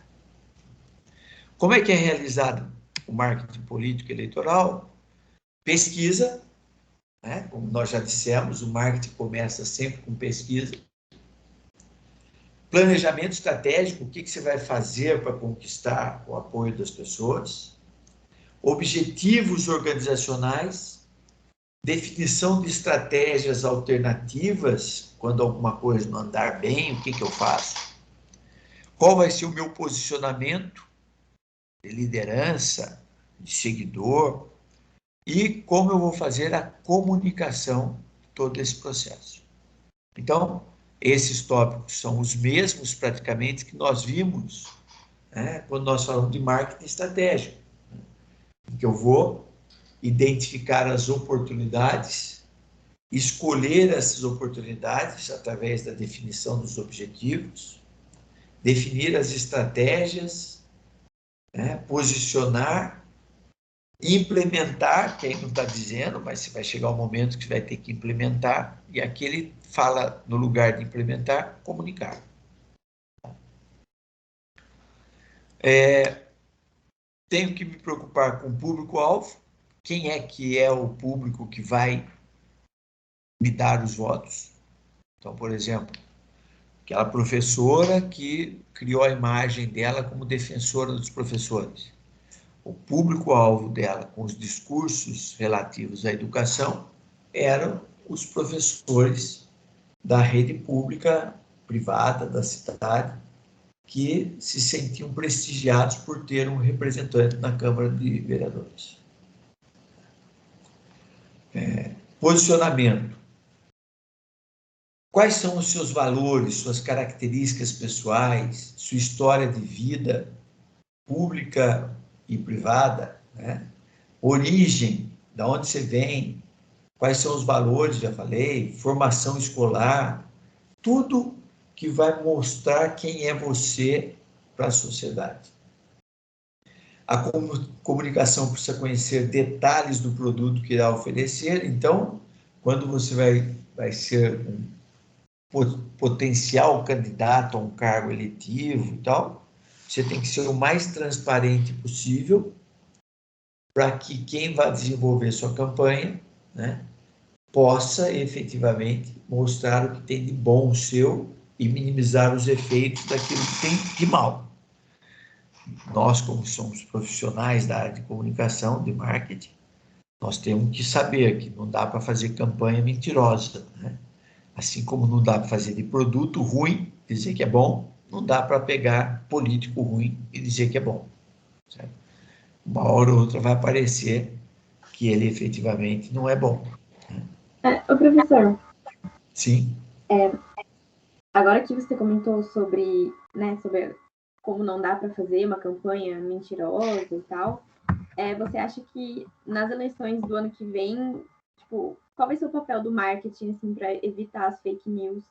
Como é que é realizado o marketing político eleitoral? Pesquisa, né? Como nós já dissemos, o marketing começa sempre com pesquisa. Planejamento estratégico, o que você vai fazer para conquistar o apoio das pessoas. Objetivos organizacionais, definição de estratégias alternativas, quando alguma coisa não andar bem, o que eu faço? Qual vai ser o meu posicionamento de liderança, de seguidor, e como eu vou fazer a comunicação de todo esse processo. Então, esses tópicos são os mesmos, praticamente, que nós vimos, né, quando nós falamos de marketing estratégico, né, em que eu vou identificar as oportunidades, escolher essas oportunidades através da definição dos objetivos, definir as estratégias, né, posicionar, implementar, que aí não está dizendo, mas você vai chegar um momento que você vai ter que implementar, e aqui ele fala, no lugar de implementar, comunicar. Tenho que me preocupar com o público-alvo, quem é que é o público que vai me dar os votos. Então, por exemplo, aquela professora que criou a imagem dela como defensora dos professores. O público-alvo dela, com os discursos relativos à educação, eram os professores da rede pública, privada, da cidade, que se sentiam prestigiados por ter um representante na Câmara de Vereadores. Posicionamento. Quais são os seus valores, suas características pessoais, sua história de vida pública e privada, né? Origem, de onde você vem, quais são os valores, já falei, formação escolar, tudo que vai mostrar quem é você para a sociedade. A comunicação precisa conhecer detalhes do produto que irá oferecer. Então, quando você vai ser potencial candidato a um cargo eletivo e tal, você tem que ser o mais transparente possível para que quem vai desenvolver sua campanha, né, possa efetivamente mostrar o que tem de bom seu e minimizar os efeitos daquilo que tem de mal. Nós, como somos profissionais da área de comunicação, de marketing, nós temos que saber que não dá para fazer campanha mentirosa, né? Assim como não dá para fazer de produto ruim, dizer que é bom, não dá para pegar político ruim e dizer que é bom. Certo? Uma hora ou outra vai aparecer que ele efetivamente não é bom. Ô, professor. Sim. Agora que você comentou sobre, né, sobre como não dá para fazer uma campanha mentirosa e tal, você acha que nas eleições do ano que vem, tipo, qual vai ser o papel do marketing assim, para evitar as fake news,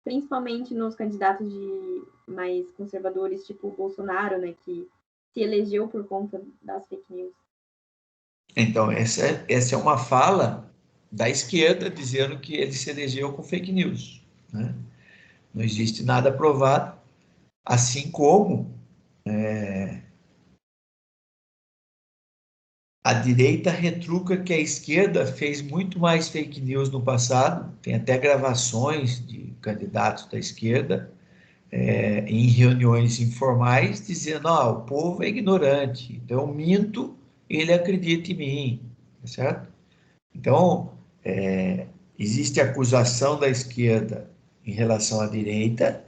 principalmente nos candidatos mais conservadores, tipo o Bolsonaro, né, que se elegeu por conta das fake news? Então, essa é uma fala da esquerda dizendo que ele se elegeu com fake news, né? Não existe nada provado, assim como a direita retruca que a esquerda fez muito mais fake news no passado, tem até gravações de candidatos da esquerda em reuniões informais dizendo, o povo é ignorante, então eu minto, ele acredita em mim, tá certo? Então, existe acusação da esquerda em relação à direita,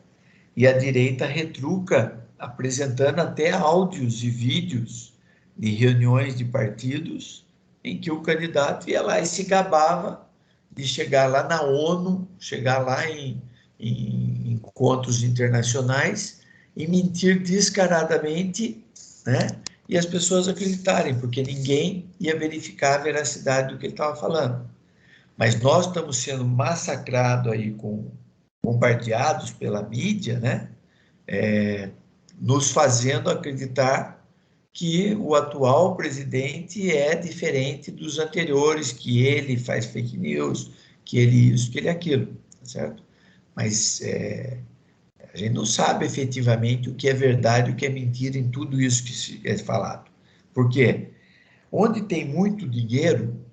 e a direita retruca, apresentando até áudios e vídeos de reuniões de partidos em que o candidato ia lá e se gabava de chegar lá na ONU, chegar lá em encontros internacionais e mentir descaradamente, né? E as pessoas acreditarem, porque ninguém ia verificar a veracidade do que ele estava falando. Mas nós estamos sendo massacrados aí, bombardeados pela mídia, né? Nos fazendo acreditar que o atual presidente é diferente dos anteriores, que ele faz fake news, que ele isso, que ele aquilo, tá certo? Mas a gente não sabe efetivamente o que é verdade e o que é mentira em tudo isso que é falado. Por quê? Onde tem muito dinheiro,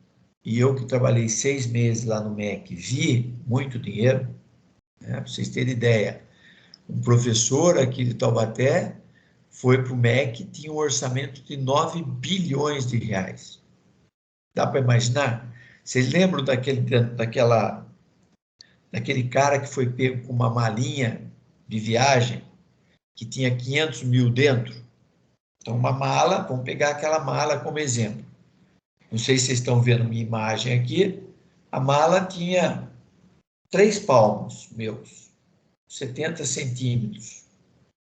e eu que trabalhei 6 meses lá no MEC, vi muito dinheiro, né? Para vocês terem ideia, um professor aqui de Taubaté foi para o MEC, tinha um orçamento de 9 bilhões de reais. Dá para imaginar? Vocês lembram daquele cara que foi pego com uma malinha de viagem que tinha 500 mil dentro? Então, uma mala, vamos pegar aquela mala como exemplo. Não sei se vocês estão vendo minha imagem aqui. A mala tinha 3 palmos meus, 70 centímetros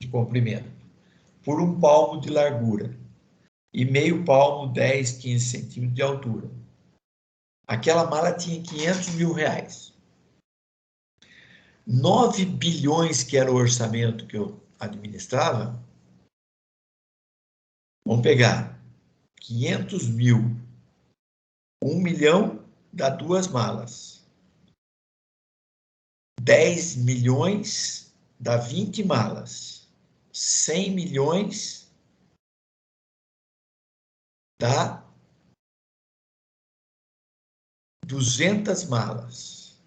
de comprimento, por 1 palmo de largura e meio palmo, 10, 15 centímetros de altura. Aquela mala tinha 500 mil reais. 9 bilhões, que era o orçamento que eu administrava, vamos pegar 500 mil, 1 milhão dá 2 malas. 10 milhões dá 20 malas. 100 milhões dá 200 malas.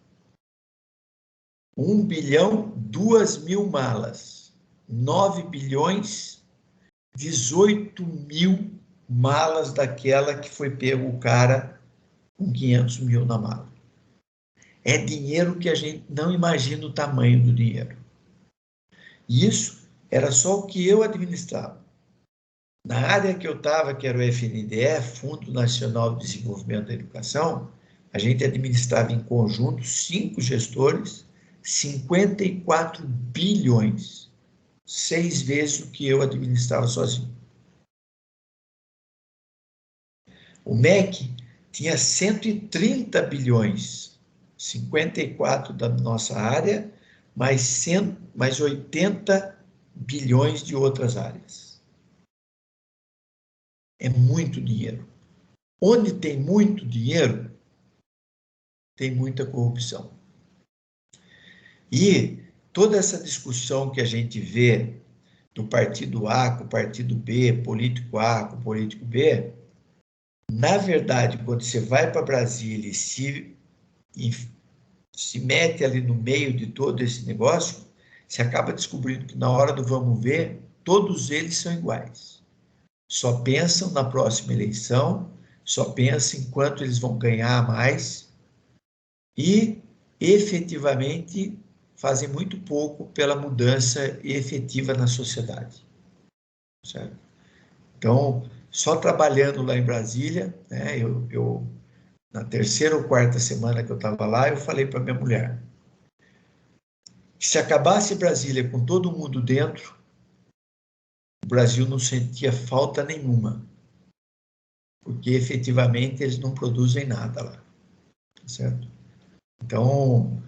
1 bilhão, 2 mil malas. 9 bilhões, 18 mil malas daquela que foi pego o cara com 500 mil na mala. É dinheiro que a gente não imagina o tamanho do dinheiro. E isso era só o que eu administrava. Na área que eu estava, que era o FNDE, Fundo Nacional de Desenvolvimento da Educação, a gente administrava em conjunto, 5 gestores, 54 bilhões, 6 vezes o que eu administrava sozinho. O MEC tinha 130 bilhões, 54 da nossa área, mais 80 bilhões de outras áreas. É muito dinheiro. Onde tem muito dinheiro, tem muita corrupção. E toda essa discussão que a gente vê do partido A com o partido B, político A com o político B, na verdade, quando você vai para Brasília e se mete ali no meio de todo esse negócio, você acaba descobrindo que na hora do vamos ver, todos eles são iguais. Só pensam na próxima eleição, só pensam em quanto eles vão ganhar mais e, efetivamente, fazem muito pouco pela mudança efetiva na sociedade. Certo? Então, só trabalhando lá em Brasília, né, na terceira ou quarta semana que eu estava lá, eu falei para minha mulher que se acabasse Brasília com todo mundo dentro, o Brasil não sentia falta nenhuma, porque efetivamente eles não produzem nada lá, certo? Então,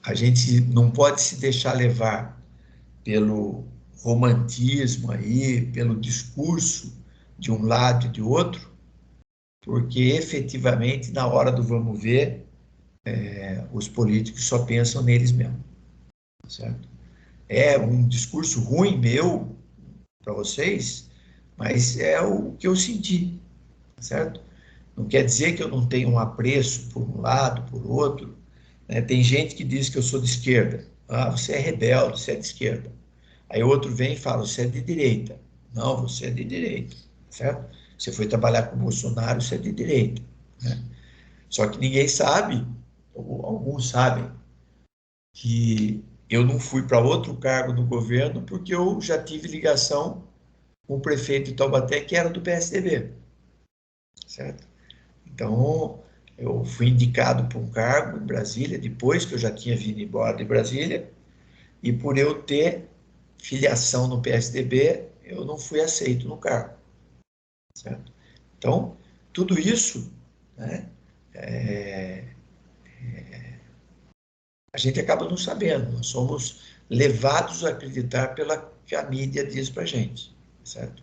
a gente não pode se deixar levar pelo romantismo aí, pelo discurso de um lado e de outro, porque efetivamente, na hora do vamos ver, os políticos só pensam neles mesmos, certo? É um discurso ruim meu para vocês, mas é o que eu senti, certo? Não quer dizer que eu não tenho um apreço por um lado, por outro, né? Tem gente que diz que eu sou de esquerda. Ah, você é rebelde, você é de esquerda. Aí outro vem e fala, você é de direita. Não, você é de direita, certo? Você foi trabalhar com o Bolsonaro, você é de direita, né? Só que ninguém sabe, ou alguns sabem, que eu não fui para outro cargo no governo porque eu já tive ligação com o prefeito de Taubaté, que era do PSDB, certo? Então, eu fui indicado para um cargo em Brasília, depois que eu já tinha vindo embora de Brasília, e por eu ter filiação no PSDB, eu não fui aceito no cargo, certo? Então, tudo isso, né, a gente acaba não sabendo, nós somos levados a acreditar pela que a mídia diz para a gente, certo?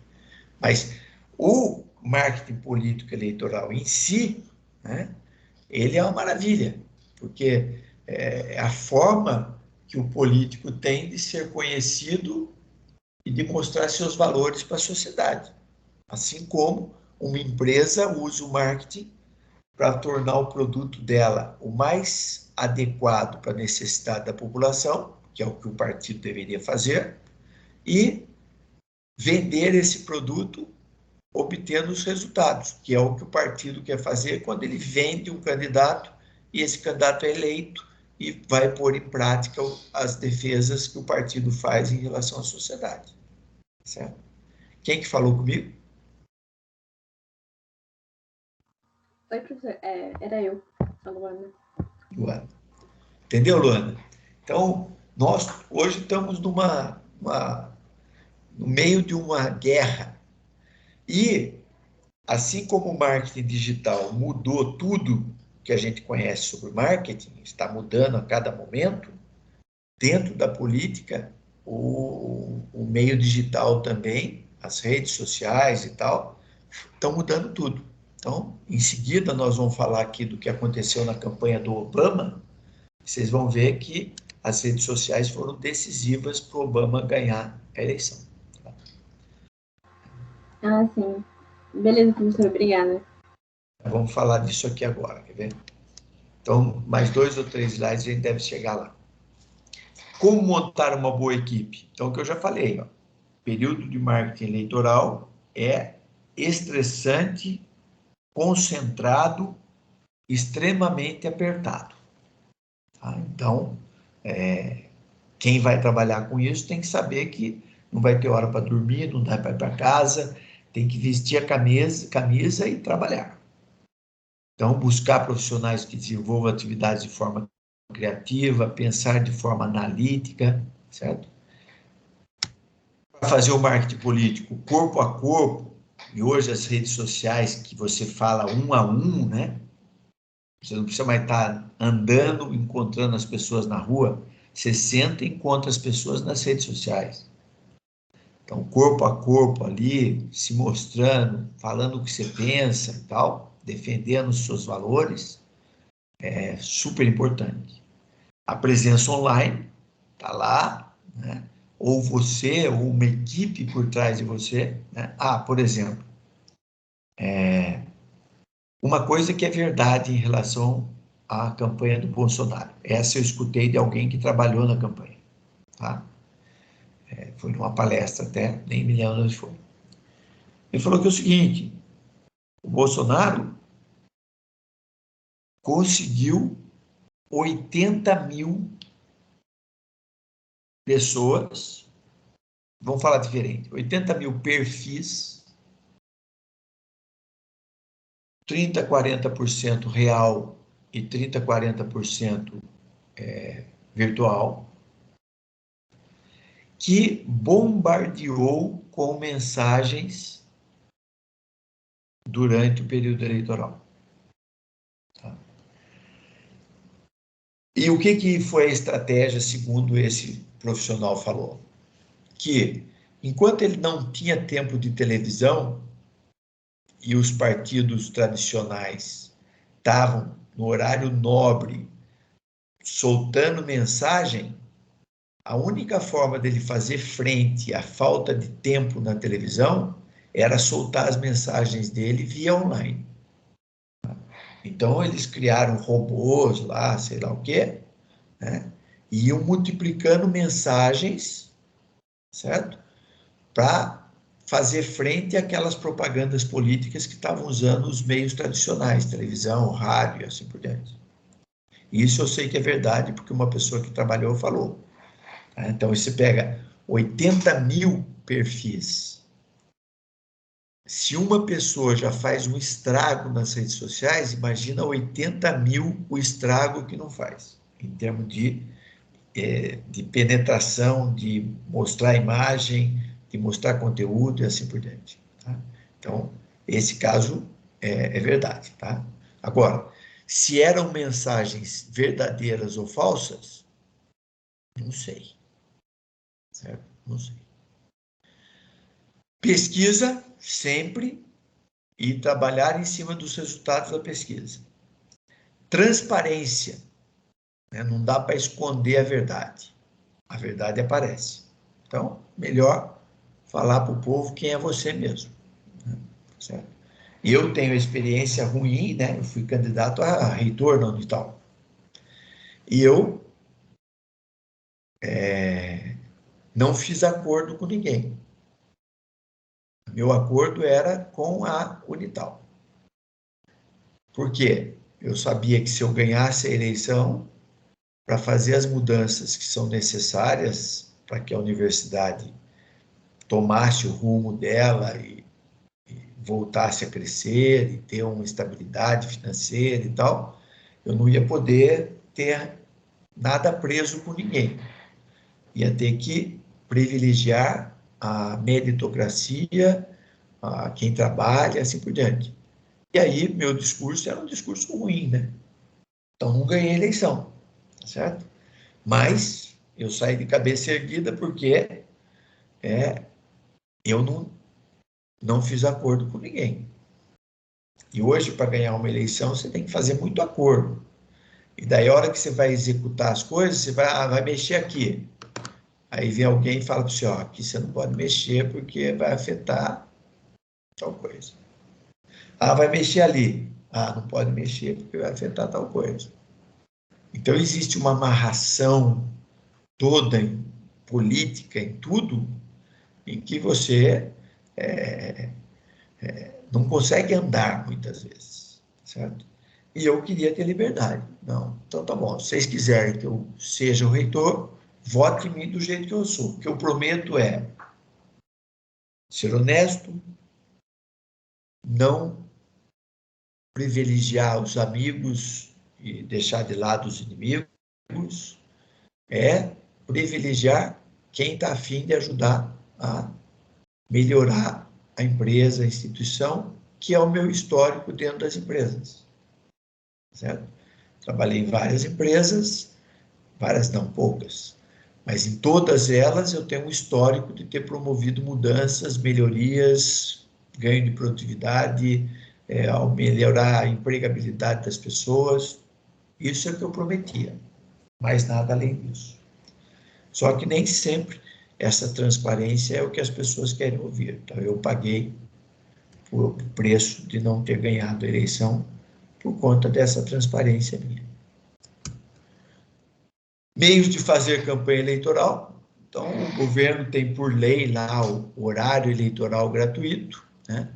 Mas o marketing político eleitoral em si, né, ele é uma maravilha, porque é a forma que o político tem de ser conhecido e de mostrar seus valores para a sociedade. Assim como uma empresa usa o marketing para tornar o produto dela o mais adequado para a necessidade da população, que é o que o partido deveria fazer, e vender esse produto obtendo os resultados, que é o que o partido quer fazer quando ele vende um candidato e esse candidato é eleito e vai pôr em prática as defesas que o partido faz em relação à sociedade. Certo? Quem que falou comigo? Oi, professor. Era eu, a Luana. Luana. Entendeu, Luana? Então, nós hoje estamos no meio de uma guerra. E, assim como o marketing digital mudou tudo que a gente conhece sobre marketing, está mudando a cada momento, dentro da política, o meio digital também, as redes sociais e tal, estão mudando tudo. Então, em seguida, nós vamos falar aqui do que aconteceu na campanha do Obama. Vocês vão ver que as redes sociais foram decisivas para o Obama ganhar a eleição. Ah, sim. Beleza, professor. Obrigada. Vamos falar disso aqui agora, quer ver? Então, mais 2 ou 3 slides, a gente deve chegar lá. Como montar uma boa equipe? Então, o que eu já falei, ó, período de marketing eleitoral é estressante, concentrado, extremamente apertado. Tá? Então, quem vai trabalhar com isso tem que saber que não vai ter hora para dormir, não dá para ir para casa, tem que vestir a camisa e trabalhar. Então, buscar profissionais que desenvolvam atividades de forma criativa, pensar de forma analítica, certo? Para fazer o marketing político corpo a corpo, e hoje as redes sociais que você fala um a um, né? Você não precisa mais estar andando, encontrando as pessoas na rua, você senta e encontra as pessoas nas redes sociais. Então, corpo a corpo ali, se mostrando, falando o que você pensa e tal, defendendo os seus valores, é super importante. a presença online, está lá, né? Ou você, ou uma equipe por trás de você, né? Por exemplo, uma coisa que é verdade em relação à campanha do Bolsonaro. Essa eu escutei de alguém que trabalhou na campanha, tá? Foi numa palestra até, nem me lembro onde foi. Ele falou que é o seguinte, o Bolsonaro conseguiu 80 mil pessoas, vamos falar diferente, 80 mil perfis, 30%, 40% real e 30%, 40% virtual, que bombardeou com mensagens durante o período eleitoral. Tá? E o que foi a estratégia, segundo esse profissional falou? Que, enquanto ele não tinha tempo de televisão, e os partidos tradicionais estavam no horário nobre, soltando mensagem, a única forma dele fazer frente à falta de tempo na televisão era soltar as mensagens dele via online. Então, eles criaram robôs lá, sei lá o quê, né? E iam multiplicando mensagens, certo? Para fazer frente àquelas propagandas políticas que estavam usando os meios tradicionais, televisão, rádio e assim por diante. Isso eu sei que é verdade, porque uma pessoa que trabalhou falou. Tá? Então, você pega 80 mil perfis. Se uma pessoa já faz um estrago nas redes sociais, imagina 80 mil o estrago que não faz, em termos de penetração, de mostrar imagem, de mostrar conteúdo e assim por diante. Tá? Então, esse caso é verdade. Tá? Agora, se eram mensagens verdadeiras ou falsas, não sei. Certo? Não sei. Pesquisa sempre e trabalhar em cima dos resultados da pesquisa. Transparência. Né? Não dá para esconder a verdade. A verdade aparece. Então, melhor falar para o povo quem é você mesmo. Né? Certo? Eu tenho experiência ruim, né? Eu fui candidato a reitor na Unital. E eu não fiz acordo com ninguém. Meu acordo era com a Unital. Por quê? Eu sabia que se eu ganhasse a eleição, para fazer as mudanças que são necessárias para que a universidade tomasse o rumo dela e voltasse a crescer e ter uma estabilidade financeira e tal, eu não ia poder ter nada preso com ninguém. Ia ter que privilegiar a meritocracia, a quem trabalha, assim por diante. E aí, meu discurso era um discurso ruim, né? Então, não ganhei a eleição, certo? Mas eu saí de cabeça erguida porque eu não fiz acordo com ninguém. E hoje, para ganhar uma eleição, você tem que fazer muito acordo. E daí, a hora que você vai executar as coisas, você vai mexer aqui. Aí vem alguém e fala para você, aqui você não pode mexer porque vai afetar tal coisa. Vai mexer ali. Não pode mexer porque vai afetar tal coisa. Então, existe uma amarração toda em política, em tudo, em que você não consegue andar muitas vezes, certo? E eu queria ter liberdade. Não, então tá bom, se vocês quiserem que eu seja o reitor, vote em mim do jeito que eu sou. O que eu prometo é ser honesto, não privilegiar os amigos e deixar de lado os inimigos, privilegiar quem está afim de ajudar a melhorar a empresa, a instituição, que é o meu histórico dentro das empresas. Certo? Trabalhei em várias empresas, várias não, poucas, mas em todas elas eu tenho um histórico de ter promovido mudanças, melhorias, ganho de produtividade, ao melhorar a empregabilidade das pessoas. Isso é o que eu prometia. mais nada além disso. Só que nem sempre essa transparência é o que as pessoas querem ouvir. Então, eu paguei o preço de não ter ganhado a eleição por conta dessa transparência minha. Meios de fazer campanha eleitoral. Então, o governo tem por lei lá o horário eleitoral gratuito, né?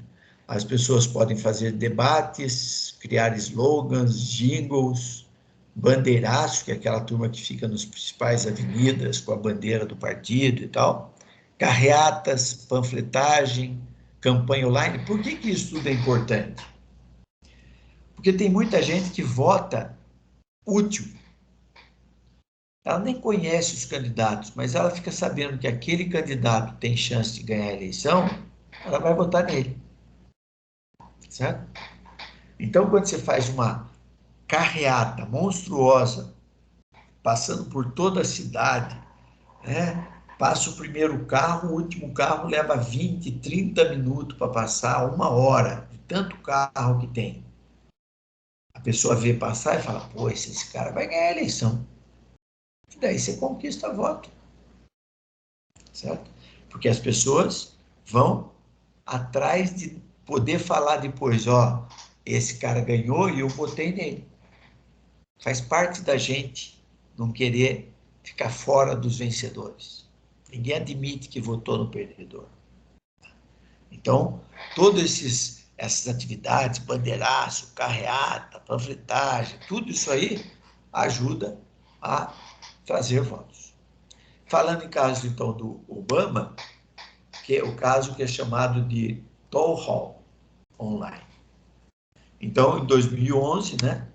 As pessoas podem fazer debates, criar slogans, jingles, bandeiraço, que é aquela turma que fica nas principais avenidas com a bandeira do partido e tal, carreatas, panfletagem, campanha online. Por que isso tudo é importante? Porque tem muita gente que vota útil. Ela nem conhece os candidatos, mas ela fica sabendo que aquele candidato tem chance de ganhar a eleição, ela vai votar nele. Certo? Então, quando você faz uma carreata monstruosa, passando por toda a cidade, né? Passa o primeiro carro, o último carro leva 20, 30 minutos para passar, 1 hora, de tanto carro que tem. A pessoa vê passar e fala, pô, esse cara vai ganhar a eleição. E daí você conquista voto. Certo? Porque as pessoas vão atrás de poder falar depois, ó, esse cara ganhou e eu votei nele. Faz parte da gente não querer ficar fora dos vencedores. Ninguém admite que votou no perdedor. Então, todas essas atividades, bandeiraço, carreata, panfletagem, tudo isso aí ajuda a trazer votos. Falando em caso, então, do Obama, que é o caso que é chamado de Town Hall Online. Então, em 2011, né,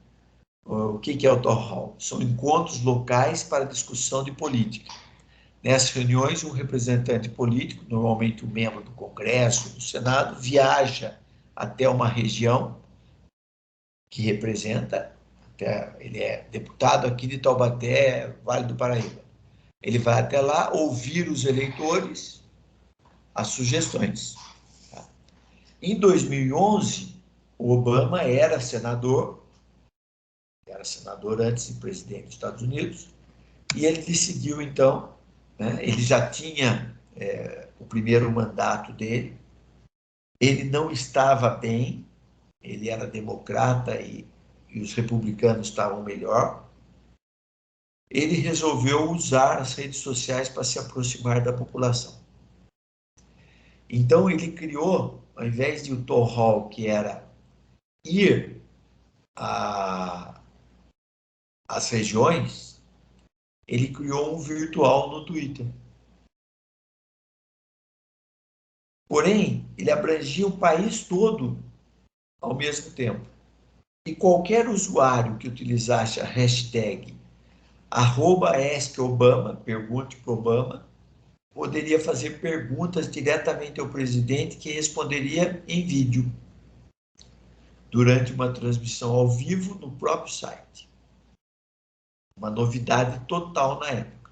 o que é o Town Hall? São encontros locais para discussão de política. Nessas reuniões, um representante político, normalmente um membro do Congresso, do Senado, viaja até uma região que representa, ele é deputado aqui de Taubaté, Vale do Paraíba. Ele vai até lá ouvir os eleitores, as sugestões. Em 2011, o Obama era senador antes de presidente dos Estados Unidos, e ele decidiu, então, né, ele já tinha o primeiro mandato dele, ele não estava bem, ele era democrata e os republicanos estavam melhor, ele resolveu usar as redes sociais para se aproximar da população. Então, ele criou, ao invés de o town hall, que era ir às regiões, ele criou um virtual no Twitter. Porém, ele abrangia o país todo ao mesmo tempo. E qualquer usuário que utilizasse a hashtag @ESCObama, pergunte para Obama, poderia fazer perguntas diretamente ao presidente, que responderia em vídeo, durante uma transmissão ao vivo no próprio site. Uma novidade total na época.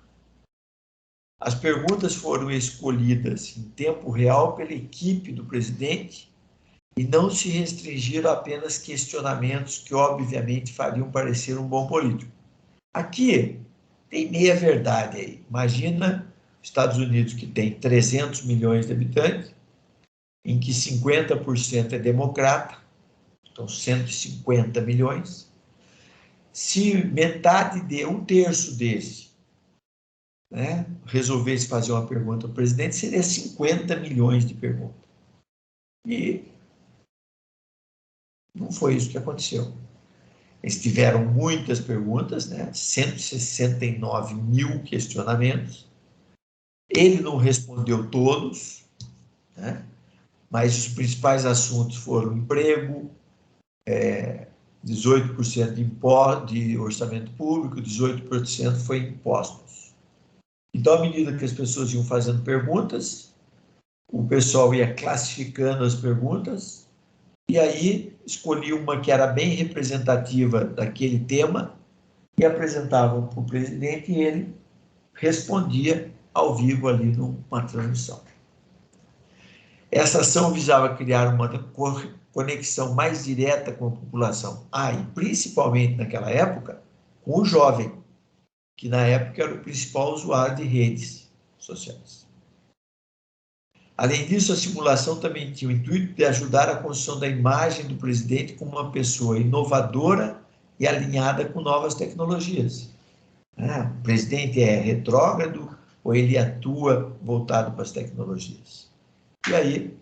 As perguntas foram escolhidas em tempo real pela equipe do presidente e não se restringiram a apenas questionamentos que, obviamente, fariam parecer um bom político. Aqui tem meia verdade aí. Imagina os Estados Unidos, que tem 300 milhões de habitantes, em que 50% é democrata, então 150 milhões. Se metade um terço desse, né, resolvesse fazer uma pergunta ao presidente, seria 50 milhões de perguntas. E não foi isso que aconteceu. Eles tiveram muitas perguntas, né, 169 mil questionamentos. Ele não respondeu todos, né, mas os principais assuntos foram emprego, 18% de orçamento público, 18% foi impostos. Então, à medida que as pessoas iam fazendo perguntas, o pessoal ia classificando as perguntas e aí escolhia uma que era bem representativa daquele tema e apresentava para o presidente e ele respondia ao vivo ali numa transmissão. Essa ação visava criar uma conexão mais direta com a população. E principalmente naquela época, com o jovem. que na época era o principal usuário de redes sociais. Além disso, a simulação também tinha o intuito de ajudar a construção da imagem do presidente como uma pessoa inovadora e alinhada com novas tecnologias. O presidente é retrógrado ou ele atua voltado para as tecnologias? E aí,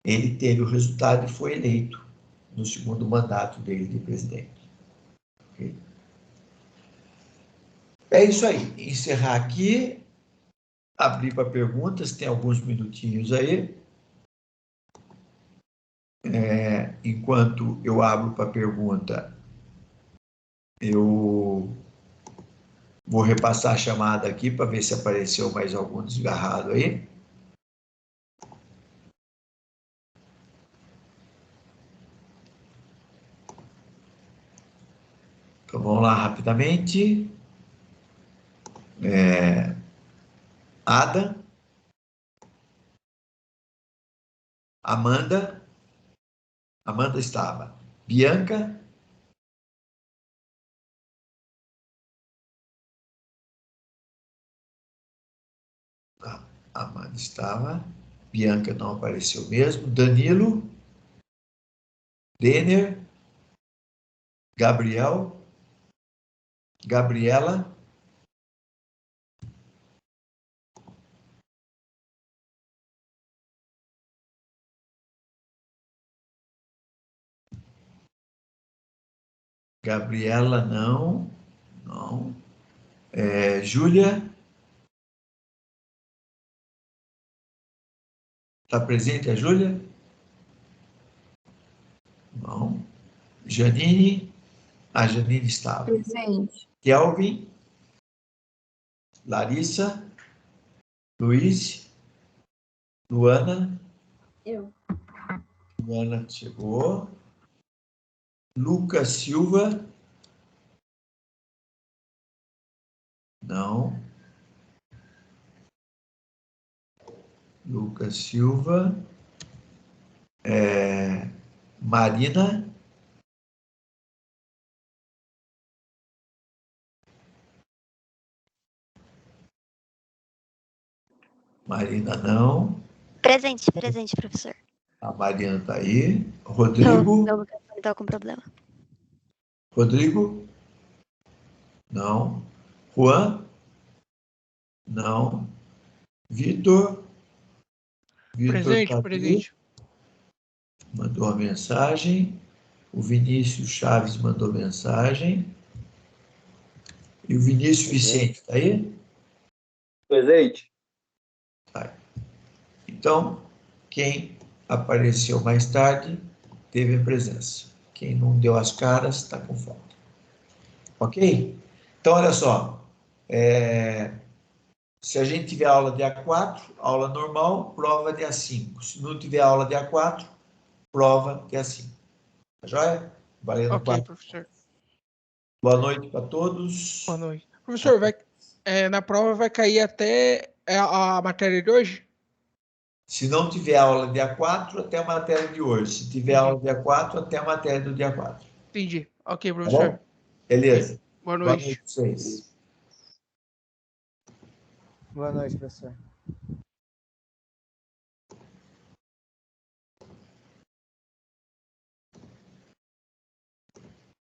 ele teve o resultado e foi eleito no segundo mandato dele de presidente. Okay? É isso aí. Encerrar aqui. Abrir para perguntas. Tem alguns minutinhos aí. Enquanto eu abro para pergunta, eu vou repassar a chamada aqui para ver se apareceu mais algum desgarrado aí. Então, vamos lá rapidamente. Ada. Amanda. Amanda estava. Bianca. Amanda estava. Bianca não apareceu mesmo. Danilo. Denner. Gabriel. Gabriela. Gabriela, não. Não. Júlia. Está presente a Júlia? Não. Janine. A Janine estava. Presente. Kelvin. Larissa. Luiz. Luana. Eu. Luana chegou. Lucas Silva. Não. Lucas Silva. Marina. Marina, não. Presente, professor. A Marina está aí. Rodrigo. Não, está com problema. Rodrigo? Não. Juan? Não. Vitor? Presente, tá presente. Mandou a mensagem. O Vinícius Chaves mandou mensagem. E o Vinícius Vicente, está aí? Presente. Tá. Então, quem apareceu mais tarde teve a presença. Quem não deu as caras está com falta. Ok? Então, olha só. Se a gente tiver aula dia 4, aula normal, prova dia 5. Se não tiver aula dia 4, prova dia 5. Tá joia? Valendo. Ok, professor. Boa noite para todos. Boa noite. Professor, na prova vai cair até a matéria de hoje? Se não tiver aula dia 4, até a matéria de hoje. Se tiver aula dia 4, até a matéria do dia 4. Entendi. Ok, professor. Tá bom? Beleza. Boa noite. Boa noite a vocês. Boa noite, professor.